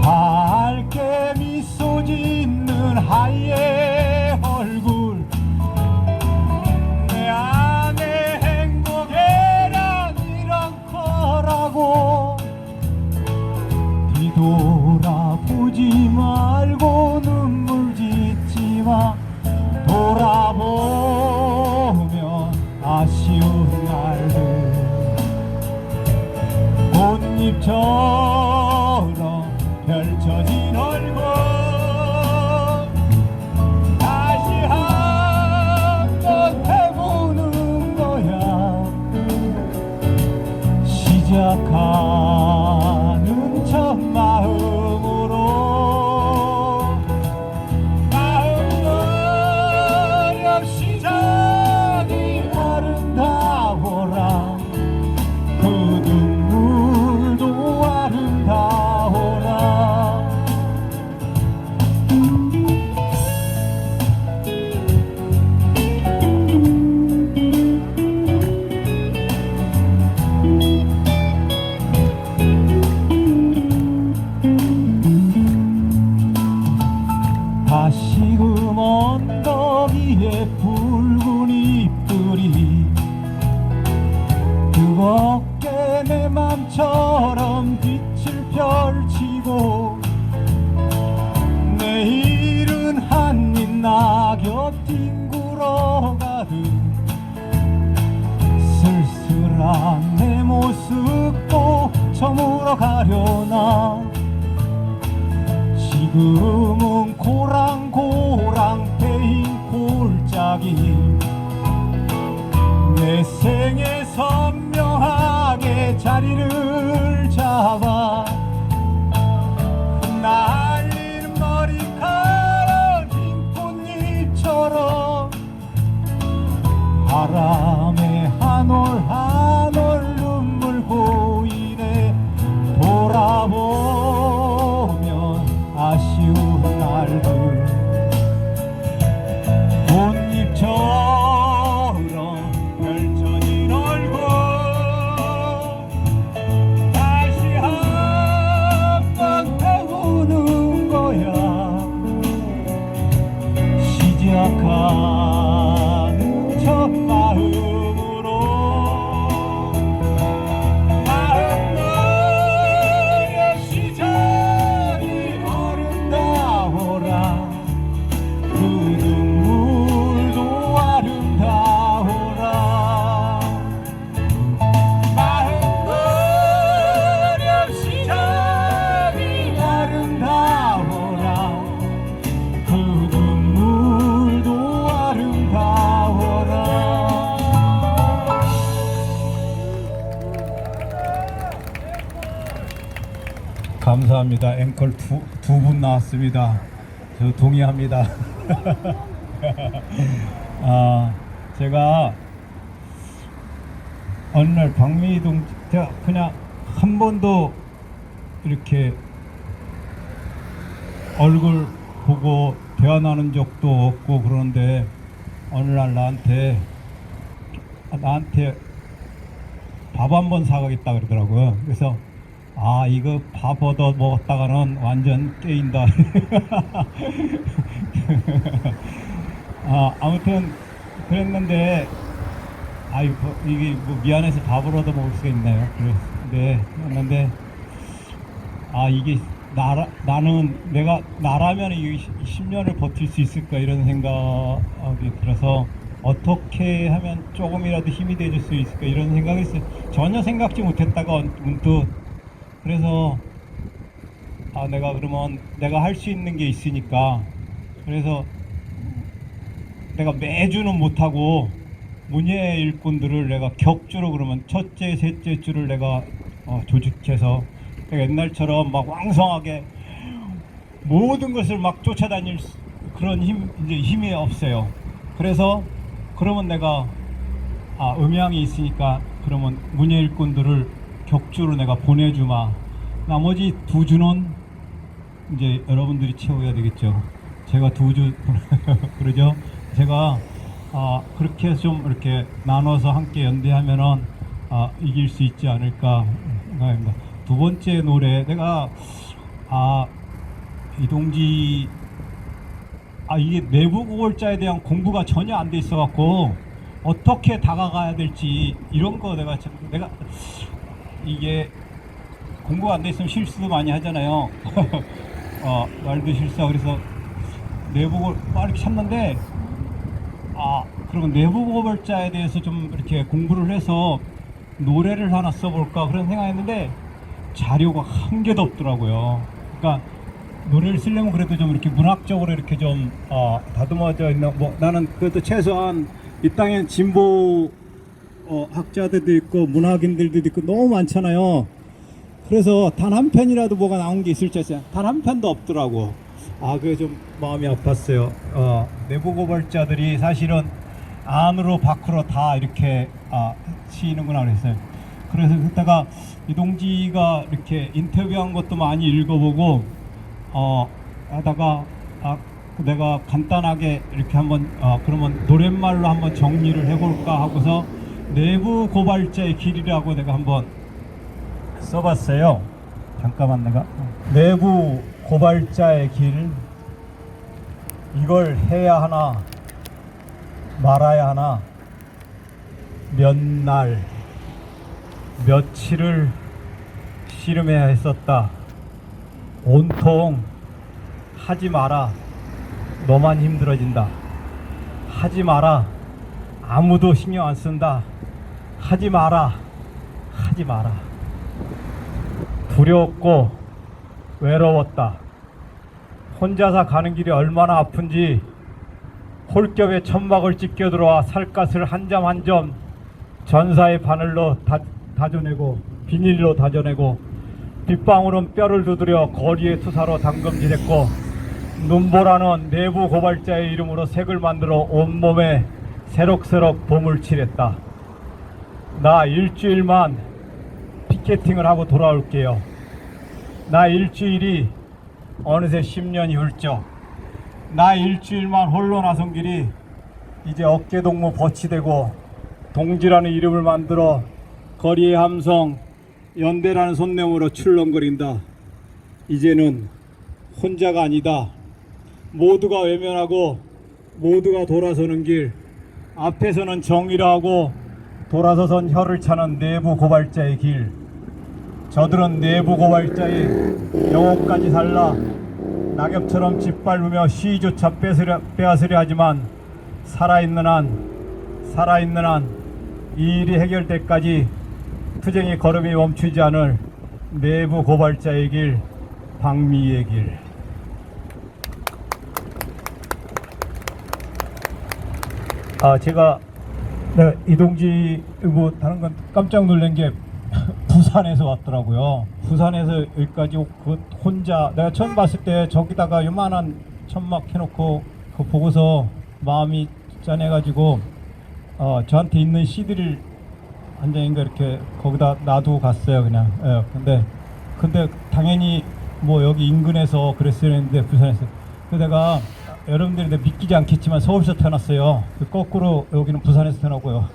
밝게 미소 짓는 하얘 얼굴, 내 안에 행복이란 이런 거라고. 뒤돌아보지 말고 눈물 짓지 마. 가려나 지금은 고랑고랑 패인 골짜기 내 생에 선명하게 자리를 잡아 날린 머리카락 흰 꽃잎처럼 바람에 한 올 한 올 눈물 고이네 돌아보면 아쉬운 날들 꽃잎처럼 펼쳐진 얼굴 다시 한번 태우는 거야 시작하는 첫 마음으로 마음껏 시작이 아름다워라 그 눈물도 아름다워라 마음껏 시작이 아름다워라 그 눈물도 아름다워라. 감사합니다. 앵콜 두 분 나왔습니다. 저 동의합니다. 제가 어느 날 박미동 제가 그냥 한 번도 이렇게 얼굴 보고 대화 나눈 적도 없고 그러는데 어느 날 나한테 밥 한 번 사가겠다 그러더라고요. 그래서 이거 밥 얻어 먹었다가는 완전 깨인다. 아무튼 그랬는데 이게 뭐 미안해서 밥을 얻어 먹을 수가 있나요? 그랬는데 이게 나는 내가 나라면 이 10년을 버틸 수 있을까 이런 생각이 들어서 어떻게 하면 조금이라도 힘이 돼줄 수 있을까 이런 생각이 있어요. 전혀 생각지 못했다가 문득 그래서 내가 그러면 내가 할 수 있는 게 있으니까 그래서 내가 매주는 못하고 문예 일꾼들을 내가 격주로 그러면 첫째, 셋째 주를 내가 조직해서 내가 옛날처럼 막 왕성하게 모든 것을 막 쫓아다닐 그런 힘이 없어요. 그래서 그러면 내가 음향이 있으니까 그러면 문예 일꾼들을 격주로 내가 보내주마. 나머지 2주는 이제 여러분들이 채워야 되겠죠. 제가 2주 그러죠. 제가 그렇게 해서 좀 이렇게 나눠서 함께 연대하면은 이길 수 있지 않을까 생각합니다. 두 번째 노래 내가 이동지 이게 내부 고골자에 대한 공부가 전혀 안 돼 있어 갖고 어떻게 다가가야 될지 이런 거 내가 이게 공부가 안 돼 있으면 실수도 많이 하잖아요. 말도 실수하고 그래서 내부 이렇게 찾는데 그러면 내부 고골자에 대해서 좀 이렇게 공부를 해서 노래를 하나 써볼까 그런 생각했는데 자료가 한 개도 없더라고요. 그러니까 노래를 쓰려면 그래도 좀 이렇게 문학적으로 이렇게 좀 다듬어져 있는 나는 그래도 최소한 이 땅엔 진보 학자들도 있고 문학인들도 있고 너무 많잖아요. 그래서 단 한 편이라도 뭐가 나온 게 있을 줄 알았어요. 단 한 편도 없더라고. 그게 좀 마음이 아팠어요. 내부 고발자들이 사실은 안으로 밖으로 다 이렇게 치이는구나 그랬어요. 그래서 그때가 이동지가 이렇게 인터뷰한 것도 많이 읽어보고 하다가 내가 간단하게 이렇게 한번 그러면 노랫말로 한번 정리를 해볼까 하고서 내부 고발자의 길이라고 내가 한번 써봤어요. 잠깐만 내가 내부 고발자의 길 이걸 해야 하나 말아야 하나 몇 날 며칠을 씨름해야 했었다. 온통 하지 마라. 너만 힘들어진다. 하지 마라. 아무도 신경 안 쓴다. 하지 마라. 하지 마라. 두려웠고 외로웠다. 혼자서 가는 길이 얼마나 아픈지 홀겹에 천막을 찢겨 들어와 살갗을 한 점 한 점 전사의 바늘로 다져내고 비닐로 다져내고 빗방울은 뼈를 두드려 거리의 투사로 담금질했고 눈보라는 내부 고발자의 이름으로 색을 만들어 온몸에 새록새록 봄을 칠했다. 나 일주일만 피켓팅을 하고 돌아올게요. 나 일주일이 어느새 10년이 훌쩍. 나 일주일만 홀로 나선 길이 이제 어깨동무 버치되고 동지라는 이름을 만들어 거리의 함성 연대라는 손내음으로 출렁거린다. 이제는 혼자가 아니다. 모두가 외면하고 모두가 돌아서는 길. 앞에서는 정의라 하고 돌아서선 혀를 차는 내부 고발자의 길. 저들은 내부 고발자의 영혼까지 살라 낙엽처럼 짓밟으며 시조차 빼앗으려 하지만 살아있는 한 이 일이 해결될 때까지 투쟁의 걸음이 멈추지 않을 내부 고발자의 길, 방미의 길. 제가 이동지 뭐 다른 건 깜짝 놀란 게 부산에서 왔더라고요. 부산에서 여기까지 혼자, 내가 처음 봤을 때 저기다가 요만한 천막 해놓고 그거 보고서 마음이 짠해가지고 저한테 있는 CD를 한 장인가 이렇게 거기다 놔두고 갔어요 그냥. 근데 당연히 뭐 여기 인근에서 그랬어야 했는데 부산에서. 그래서 내가 여러분들이 믿기지 않겠지만 서울에서 태어났어요. 거꾸로 여기는 부산에서 태어나고요.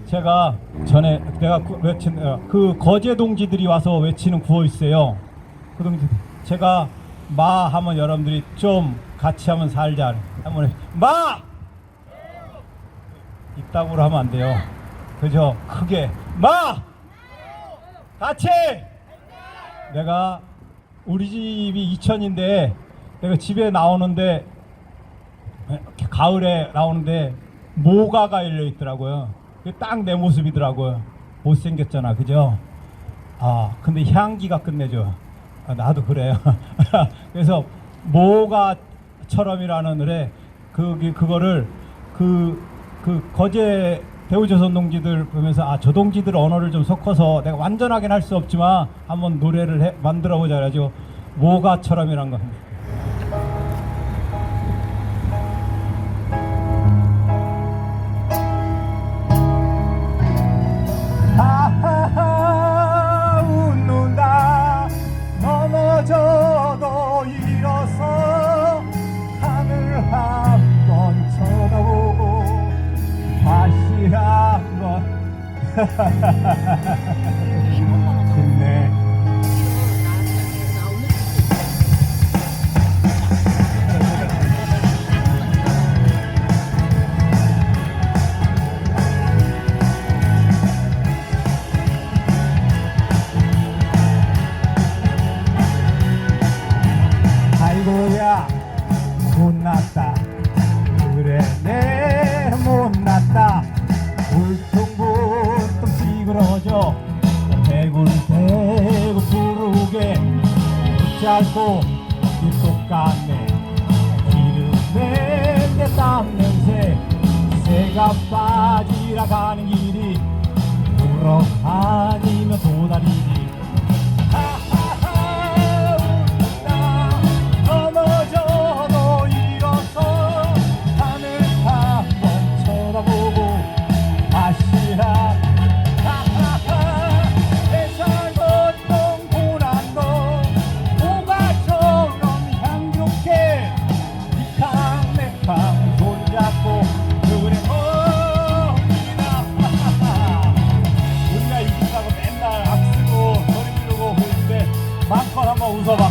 제가 전에 내가 외친 그 거제 동지들이 와서 외치는 구호 있어요. 그 동지 제가 마 하면 여러분들이 좀 같이 하면 살자. 한번 마! 이따구로 하면 안 돼요. 그죠? 크게 마! 같이! 내가 우리 집이 이천인데 내가 집에 나오는데 가을에 나오는데 모가가 열려 있더라고요. 딱 내 모습이더라고요. 못생겼잖아, 그죠? 근데 향기가 끝내줘. 나도 그래요. 그래서 모가처럼이라는 노래 그거를 그 거제 대우조선 동지들 보면서 저 동지들 언어를 좀 섞어서 내가 완전하게는 할 수 없지만 한번 노래를 만들어 보자 그래가지고 모가처럼이란 거. 웃는다 넘어져도 일어서 하늘 한번 쳐다보고 다시 한번 좋네. 아이고야 못났다 그래 내 못났다 울퉁불퉁 찌그러져 대굴대굴 부르게 짧고 입속 같네 기름 냄새 땀 냄새 새가 빠지라 가는 길이 우럭 아니면 도다리지 넘어져도 일어서 하늘 한번 쳐다보고 다시라 세상 어떤 고난도 모가처럼 향기롭게 니캉내캉 손잡고 그래 겁니다. 우리가 이긴다고 맨날 악쓰고 소리 지르고 그러는데 마음껏 한번 웃어봐.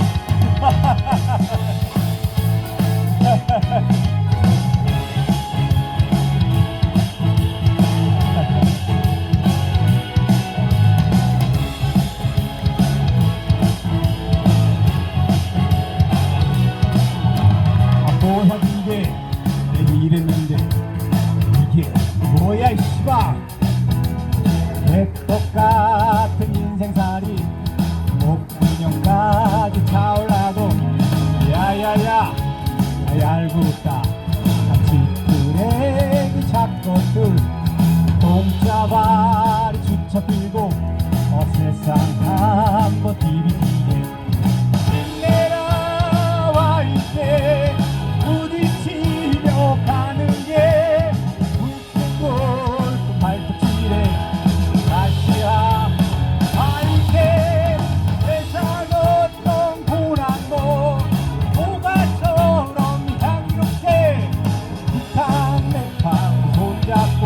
보석인데 내가 이랬는데 이게 뭐야 이씨발 내 똑같은 인생살이 수다 같이 그래기 작것들 동자발이 주차 들고 세상 한번 디비디게 내려와 있게 부딪히며 가는 게 굵고 발톱질에 다시 아이게 세상 어떤 고난도 모가처럼 향기롭게 탕내탕 손잡고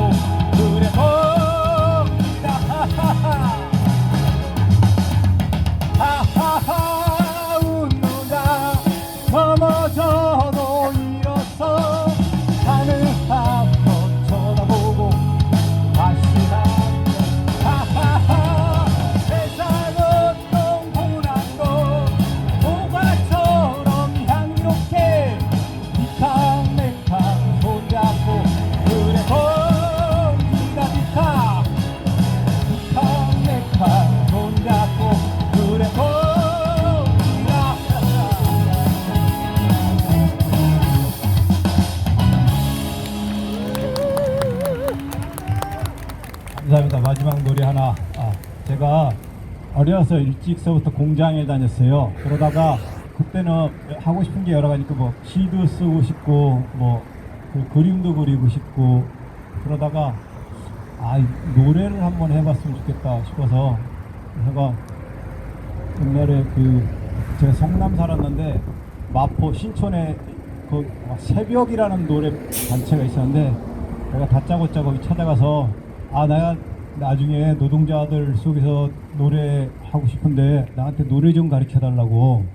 그래 봅니다 하하하 웃는다 넘어져도 일어서 하늘 한번 쳐다보고 다시 하하하 세상 어떤 고난도 모가처럼 향기롭게 비캉내캉 손잡고 그래 봅니다 비캉내캉 손잡고 그래 봅니다 감사합니다. 마지막 노래 하나. 제가 어려서 일찍서부터 공장에 다녔어요. 그러다가 그때는 하고 싶은 게 여러 가지니까 뭐 시도 쓰고 싶고 그 그림도 그리고 싶고 그러다가 노래를 한번 해봤으면 좋겠다 싶어서 제가 옛날에 제가 성남 살았는데 마포 신촌에 그 새벽이라는 노래 단체가 있었는데 내가 다짜고짜 거기 찾아가서 내가 나중에 노동자들 속에서 노래하고 싶은데 나한테 노래 좀 가르쳐 달라고.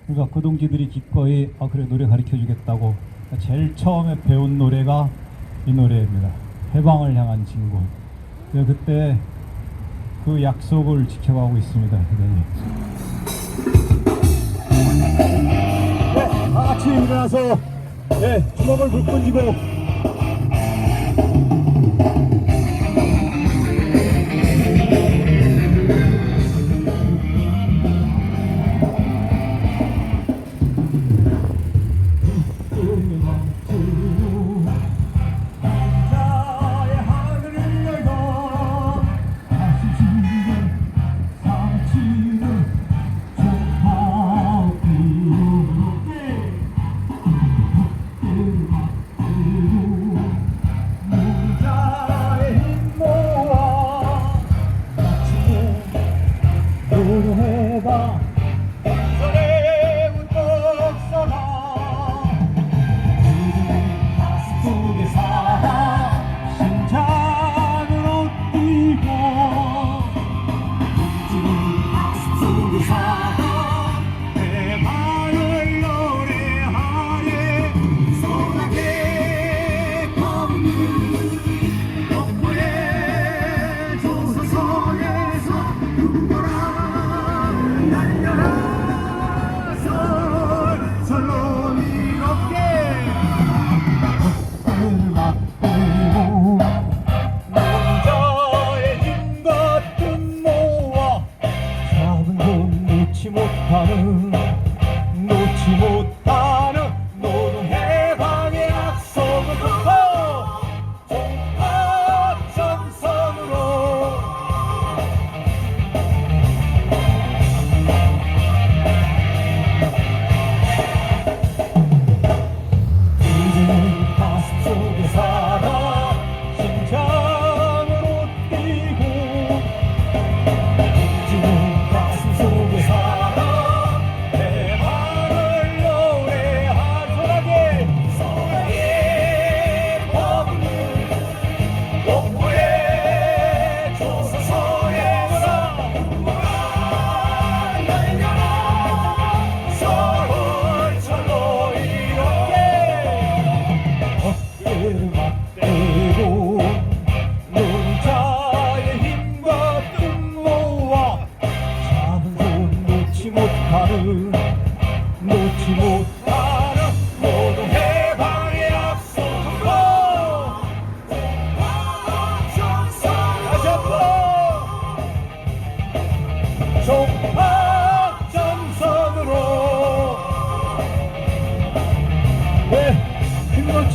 그러니까 그 동지들이 기꺼이 그래 노래 가르쳐 주겠다고. 제일 처음에 배운 노래가 이 노래입니다. 해방을 향한 진고. 그때 그 약속을 지켜가고 있습니다. 네, 다 같이 일어나서 주먹을 불끈쥐고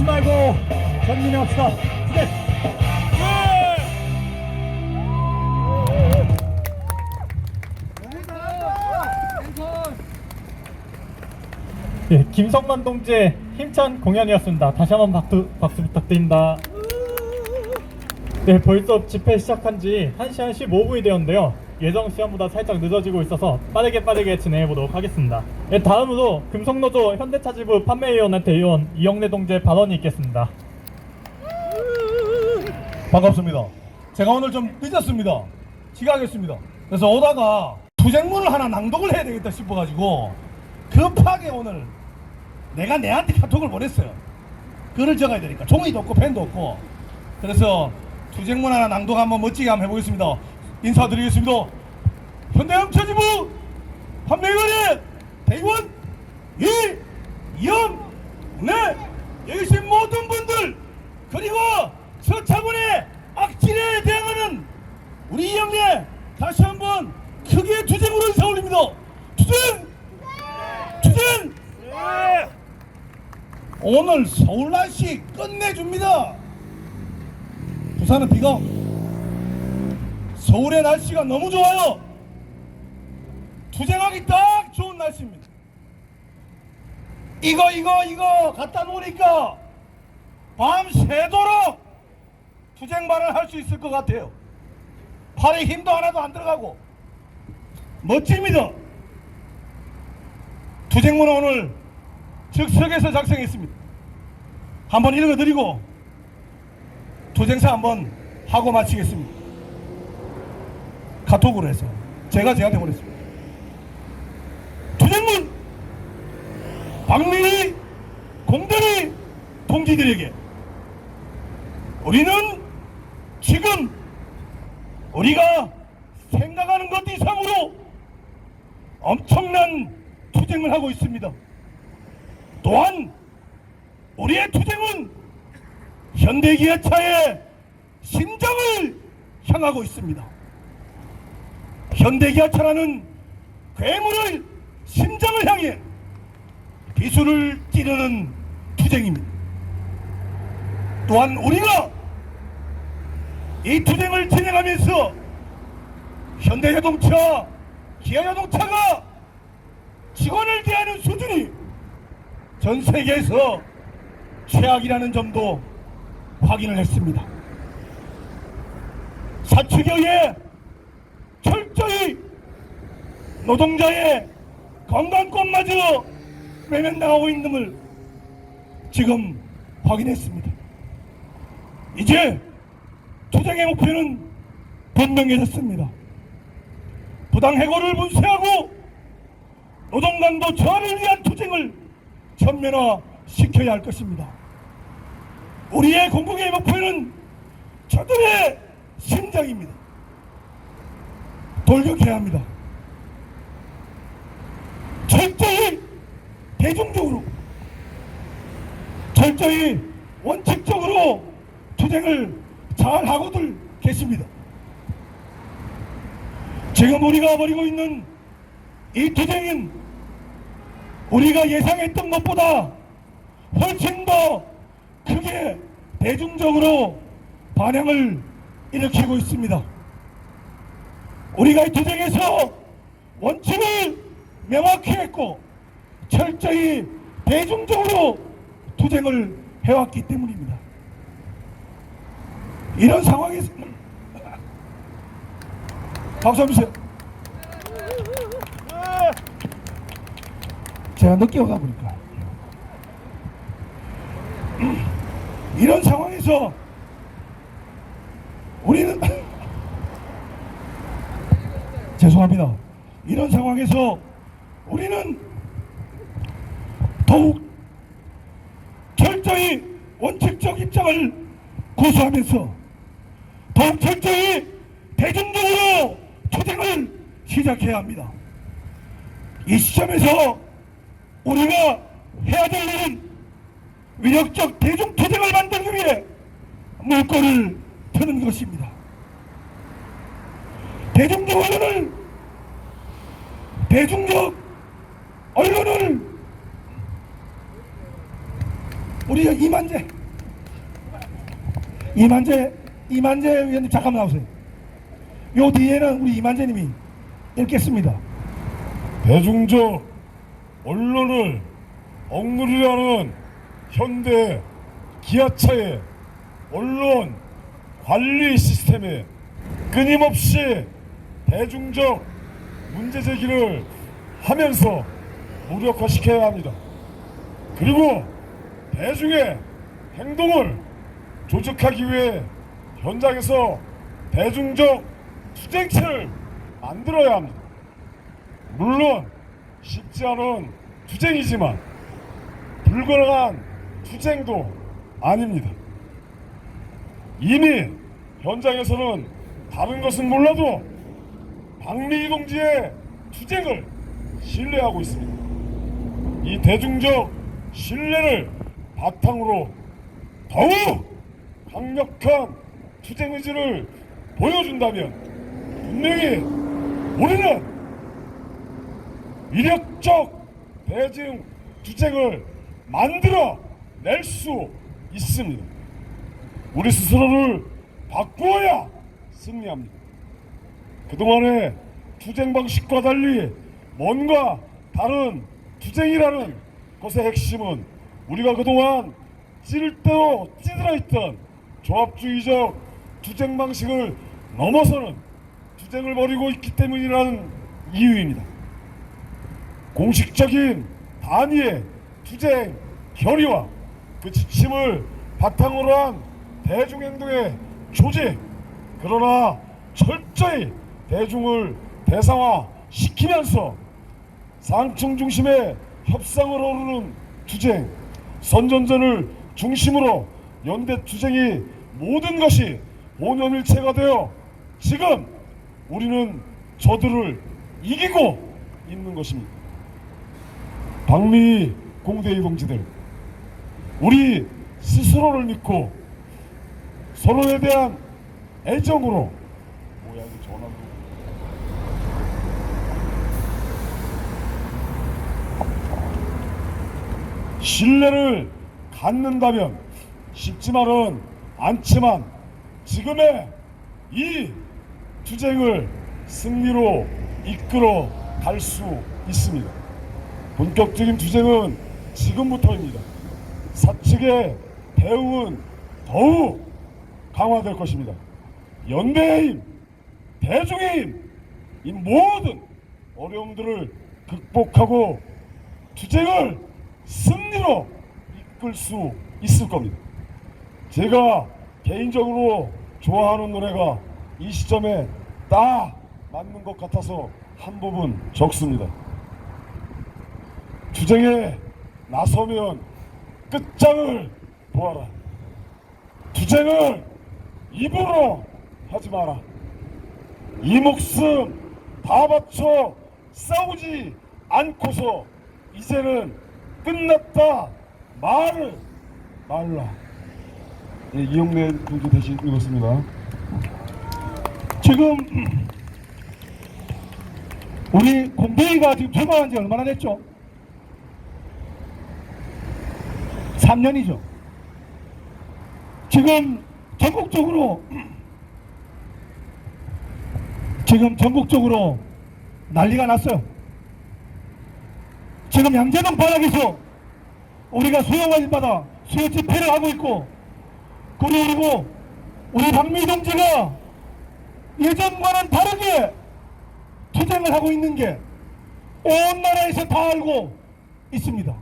말고 전진합시다. 네. 예, 김성만 동지의 힘찬 공연이었습니다. 다시 한번 박수 부탁드립니다. 네, 벌써 집회 시작한 지 1시간 15분이 되었는데요. 예정 시간보다 살짝 늦어지고 있어서 빠르게 진행해 보도록 하겠습니다. 네, 다음으로 금속노조 현대차지부 판매위원회 대의원 이영래 동지의 발언이 있겠습니다. 반갑습니다. 제가 오늘 좀 늦었습니다. 지각했습니다. 그래서 오다가 투쟁문을 하나 낭독을 해야 되겠다 싶어가지고 급하게 오늘 내가 내한테 카톡을 보냈어요. 글을 적어야 되니까 종이도 없고 펜도 없고. 그래서 투쟁문 하나 낭독 한번 멋지게 한번 해보겠습니다. 인사드리겠습니다. 현대형차지부 판매위원회 대의원 이영래, 여기 계신 모든 분들, 그리고 서차군의 악질에 대항하는 우리 이영래, 다시 한번 크게 투쟁으로 인사 올립니다. 투쟁! 오늘 서울 날씨 끝내줍니다. 부산은 비가, 서울의 날씨가 너무 좋아요. 투쟁하기 딱 좋은 날씨입니다. 이거 갖다 놓으니까 밤새도록 투쟁만을 할 수 있을 것 같아요. 팔에 힘도 하나도 안 들어가고 멋집니다. 투쟁문은 오늘 즉석에서 작성했습니다. 한번 읽어드리고 투쟁사 한번 하고 마치겠습니다. 카톡으로 해서 제한테 보냈습니다. 투쟁문 박민희 공단위 동지들에게 우리는 지금 우리가 생각하는 것 이상으로 엄청난 투쟁을 하고 있습니다. 또한 우리의 투쟁은 현대기아차의 심장을 향하고 있습니다. 현대기아차라는 괴물의 심장을 향해 비수를 찌르는 투쟁입니다. 또한 우리가 이 투쟁을 진행하면서 현대자동차, 기아자동차가 직원을 대하는 수준이 전 세계에서 최악이라는 점도 확인을 했습니다. 사측여에 철저히 노동자의 건강권마저 외면당하고 있는 걸 지금 확인했습니다. 이제 투쟁의 목표는 분명해졌습니다. 부당해고를 문제하고 노동강도 저하를 위한 투쟁을 전면화시켜야 할 것입니다. 우리의 공공의 목표는 저들의 심장입니다. 돌격해야 합니다. 철저히 대중적으로, 철저히 원칙적으로 투쟁을 잘 하고들 계십니다. 지금 우리가 벌이고 있는 이 투쟁은 우리가 예상했던 것보다 훨씬 더 크게 대중적으로 반향을 일으키고 있습니다. 우리가 이 투쟁에서 원칙을 명확히 했고 철저히 대중적으로 투쟁을 해왔기 때문입니다. 이런 상황에서 박수 한번 주세요. 제가 늦게 오다 보니까 이런 상황에서 우리는 죄송합니다. 이런 상황에서 우리는 더욱 철저히 원칙적 입장을 고수하면서 더욱 철저히 대중적으로 투쟁을 시작해야 합니다. 이 시점에서 우리가 해야 될 일은 위력적 대중 투쟁을 만들기 위해 물꼬를 트는 것입니다. 대중적 언론을 우리가 이만재 이만재 의원님 잠깐만 나오세요. 요 뒤에는 우리 이만재님이 읽겠습니다. 대중적 언론을 억누르려는 현대 기아차의 언론 관리 시스템에 끊임없이 대중적 문제 제기를 하면서 무력화시켜야 합니다. 그리고 대중의 행동을 조직하기 위해 현장에서 대중적 투쟁체를 만들어야 합니다. 물론 쉽지 않은 투쟁이지만 불가능한 투쟁도 아닙니다. 이미 현장에서는 다른 것은 몰라도 박미희 동지의 투쟁을 신뢰하고 있습니다. 이 대중적 신뢰를 바탕으로 더욱 강력한 투쟁 의지를 보여준다면 분명히 우리는 위력적 대중 투쟁을 만들어 낼 수 있습니다. 우리 스스로를 바꾸어야 승리합니다. 그동안의 투쟁 방식과 달리 뭔가 다른 투쟁이라는 것의 핵심은 우리가 그동안 찌를 대로 찌들어 있던 조합주의적 투쟁 방식을 넘어서는 투쟁을 벌이고 있기 때문이라는 이유입니다. 공식적인 단위의 투쟁 결의와 그 지침을 바탕으로 한 대중행동의 조직, 그러나 철저히 대중을 대상화시키면서 상층 중심의 협상을 오르는 투쟁, 선전전을 중심으로 연대 투쟁이 모든 것이 오념일체가 되어 지금 우리는 저들을 이기고 있는 것입니다. 박미희 공대의 동지들, 우리 스스로를 믿고 서로에 대한 애정으로 신뢰를 갖는다면 쉽지만은 않지만 지금의 이 투쟁을 승리로 이끌어 갈 수 있습니다. 본격적인 투쟁은 지금부터입니다. 사측의 대응은 더욱 강화될 것입니다. 연대의 힘, 대중의 힘, 이 모든 어려움들을 극복하고 투쟁을 승리로 이끌 수 있을 겁니다. 제가 개인적으로 좋아하는 노래가 이 시점에 딱 맞는 것 같아서 한 부분 적습니다. 투쟁에 나서면 끝장을 보아라. 투쟁을 입으로 하지 마라. 이 목숨 다 바쳐 싸우지 않고서 이제는 끝났다 말을 말라. 예, 이용래 동지 대신 읽었습니다. 지금 우리 공대위가 지금 출범한 지 얼마나 됐죠? 3년이죠. 지금 전국적으로 난리가 났어요. 지금 양재동 바닥에서 우리가 수요일마다 수요 집회를 하고 있고, 그리고 우리 박미희 동지가 예전과는 다르게 투쟁을 하고 있는 게 온 나라에서 다 알고 있습니다.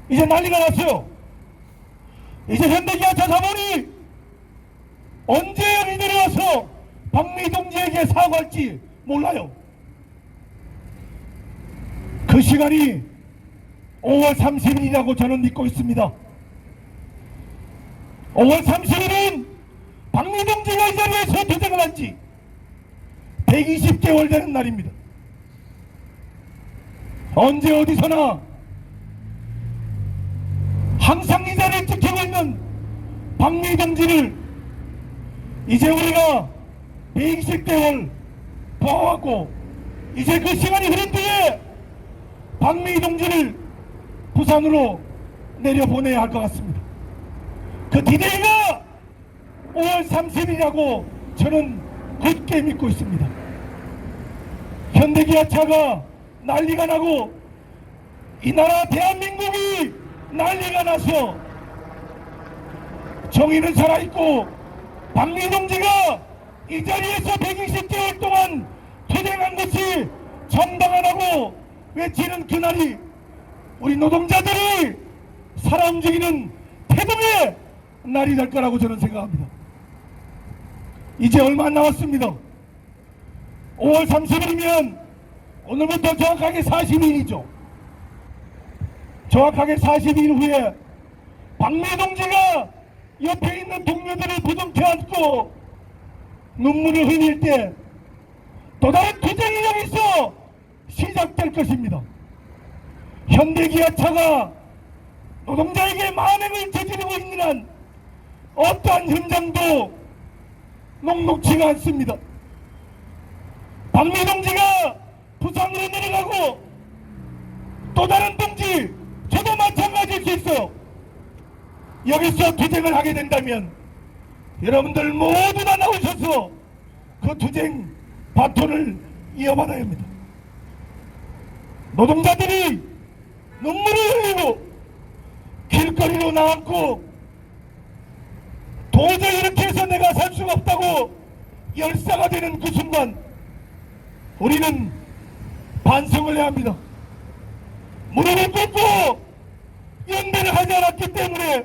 이제 난리가 났어요. 이제 현대기아차 사모니 언제 여기 내려와서 박미희 동지에게 사과할지 몰라요. 그 시간이 5월 30일이라고 저는 믿고 있습니다. 5월 30일은 박미희 동지가 이 자리에서 투쟁을 한 지 120개월 되는 날입니다. 언제 어디서나 항상 이 자리를 지키고 있는 박미희 동지를 이제 우리가 120개월 보호하고, 이제 그 시간이 흐른 뒤에 박미희 동지를 부산으로 내려보내야 할 것 같습니다. 그 디데이가 5월 30일이라고 저는 굳게 믿고 있습니다. 현대기아차가 난리가 나고 이 나라 대한민국이 난리가 나서 정의는 살아있고 박미 동지가 이 자리에서 120개월 동안 투쟁한 것이 정당하다고 외치는 그날이 우리 노동자들이 살아 움직이는 태동의 날이 될 거라고 저는 생각합니다. 이제 얼마 안 남았습니다. 5월 30일이면 오늘부터 정확하게 40일이죠. 정확하게 40일 후에 박미 동지가 옆에 있는 동료들을 부둥켜 안고 눈물을 흘릴 때 또 다른 투쟁이 여기서 시작될 것입니다. 현대기아차가 노동자에게 만행을 저지르고 있는 한 어떠한 현장도 녹록지가 않습니다. 박미 동지가 부산으로 내려가고 또 다른 동지 저도 마찬가지일 수 있어요. 여기서 투쟁을 하게 된다면 여러분들 모두 다 나오셔서 그 투쟁 바톤을 이어받아야 합니다. 노동자들이 눈물을 흘리고 길거리로 나왔고 도저히 이렇게 해서 내가 살 수가 없다고 열사가 되는 그 순간 우리는 반성을 해야 합니다. 무릎을 꿇고 연대를 하지 않았기 때문에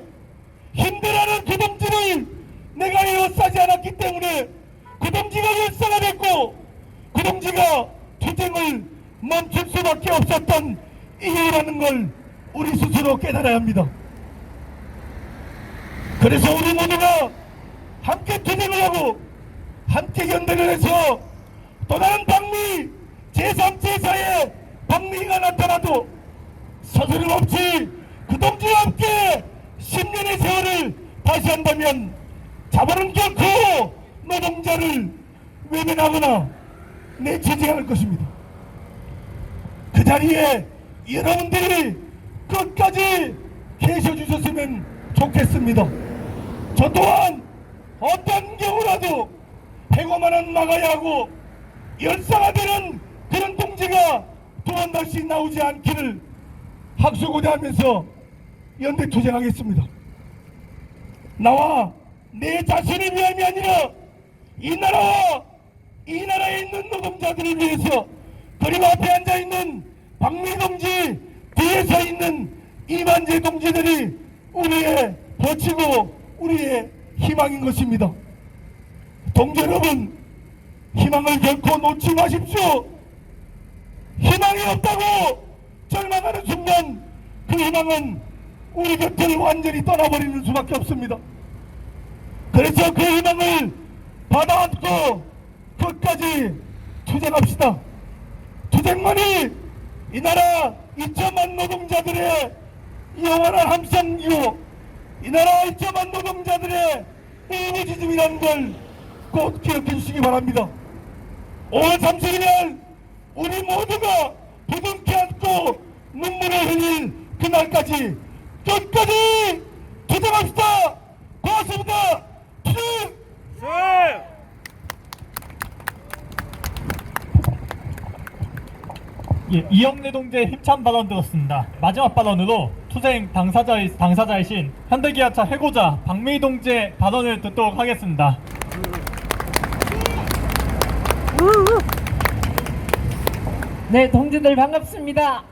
힘들어하는 그 동지를 내가 에워싸지 않았기 때문에 그 동지가 열사가 됐고 그 동지가 투쟁을 멈출 수밖에 없었던 이유라는 걸 우리 스스로 깨달아야 합니다. 그래서 우리 모두가 함께 투쟁을 하고 함께 연대를 해서 또 다른 박미 제3, 제4의 박미가 나타나도 서두름 없이 그 동지와 함께 10년의 세월을 다시 한다면 자본은 결코 노동자를 외면하거나 내치지 않을 것입니다. 그 자리에 여러분들이 끝까지 계셔 주셨으면 좋겠습니다. 저 또한 어떤 경우라도 해고만은 막아야 하고 열사가 되는 그런 동지가 또 한 다시 나오지 않기를 학수고대하면서 연대 투쟁하겠습니다. 나와 내 자신을 위함이 아니라 이 나라와 이 나라에 있는 노동자들을 위해서 그리고 앞에 앉아있는 박미 동지 뒤에 서 있는 이만재 동지들이 우리의 버치고 우리의 희망인 것입니다. 동지 여러분, 희망을 결코 놓지 마십시오. 희망이 없다고 절망하는 순간 그 희망은 우리 곁을 완전히 떠나버리는 수밖에 없습니다. 그래서 그 희망을 받아안고 끝까지 투쟁합시다. 투쟁만이 이 나라 2천만 노동자들의 영원한 함성이고 이 나라 2천만 노동자들의 의무지짐이라는 걸 꼭 기억해 주시기 바랍니다. 5월 30일 날 우리 모두가 부둥켜 안고 눈물을 흘릴 그날까지 끝까지 투쟁합시다. 고맙습니다. 투쟁! 예, 이영래 동지의 힘찬 발언 들었습니다. 마지막 발언으로 투쟁 당사자이신 현대기아차 해고자 박미 동지의 발언을 듣도록 하겠습니다. 네, 동지들 반갑습니다.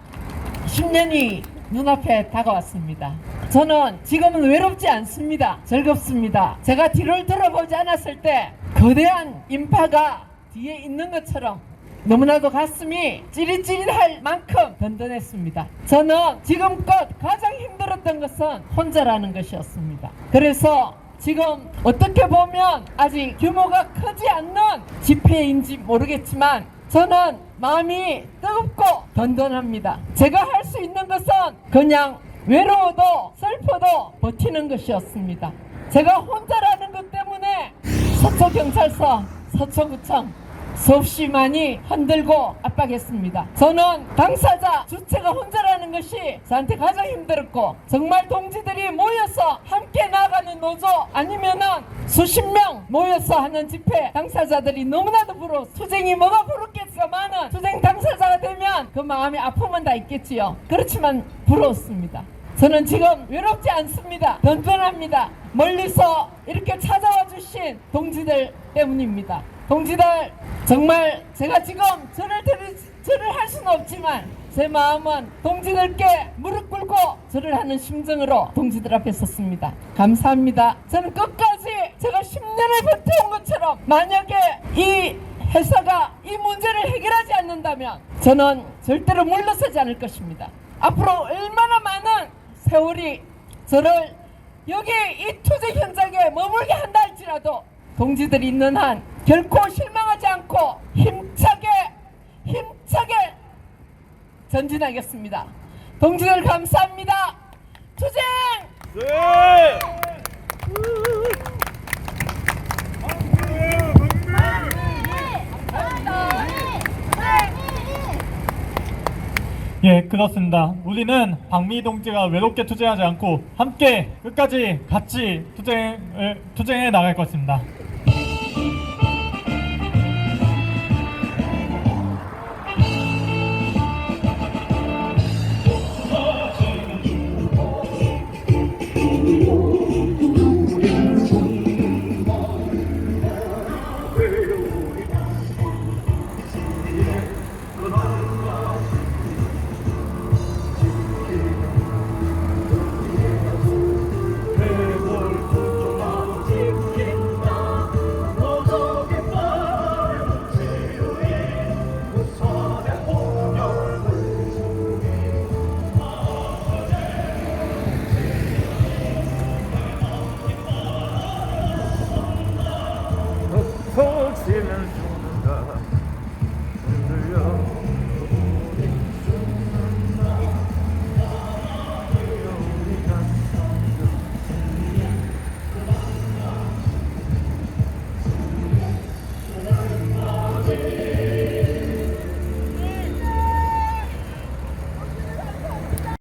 10년이 눈앞에 다가왔습니다. 저는 지금은 외롭지 않습니다. 즐겁습니다. 제가 뒤를 돌아보지 않았을 때 거대한 인파가 뒤에 있는 것처럼 너무나도 가슴이 찌릿찌릿할 만큼 든든했습니다. 저는 지금껏 가장 힘들었던 것은 혼자라는 것이었습니다. 그래서 지금 어떻게 보면 아직 규모가 크지 않는 집회인지 모르겠지만 저는 마음이 뜨겁고 든든합니다. 제가 할 수 있는 것은 그냥 외로워도 슬퍼도 버티는 것이었습니다. 제가 혼자라는 것 때문에 서초경찰서, 서초구청 수없이 많이 흔들고 압박했습니다. 저는 당사자 주체가 혼자라는 것이 저한테 가장 힘들었고, 정말 동지들이 모여서 함께 나가는 노조 아니면은 수십 명 모여서 하는 집회 당사자들이 너무나도 부러워. 투쟁이 뭐가 부럽겠어만은 투쟁 당사자가 되면 그 마음에 아픔은 다 있겠지요. 그렇지만 부러웠습니다. 저는 지금 외롭지 않습니다. 든든합니다. 멀리서 이렇게 찾아와 주신 동지들 때문입니다. 동지들 정말 제가 지금 절을 할 수는 없지만 제 마음은 동지들께 무릎 꿇고 절을 하는 심정으로 동지들 앞에 섰습니다. 감사합니다. 저는 끝까지 제가 10년을 버텨온 것처럼 만약에 이 회사가 이 문제를 해결하지 않는다면 저는 절대로 물러서지 않을 것입니다. 앞으로 얼마나 많은 세월이 저를 여기 이 투쟁 현장에 머물게 한다 할지라도 동지들이 있는 한 결코 실망하지 않고 힘차게 전진하겠습니다. 동지들 감사합니다. 투쟁! 네! 예, 그렇습니다. 우리는 박미 동지가 외롭게 투쟁하지 않고 함께 끝까지 같이 투쟁해 나갈 것입니다.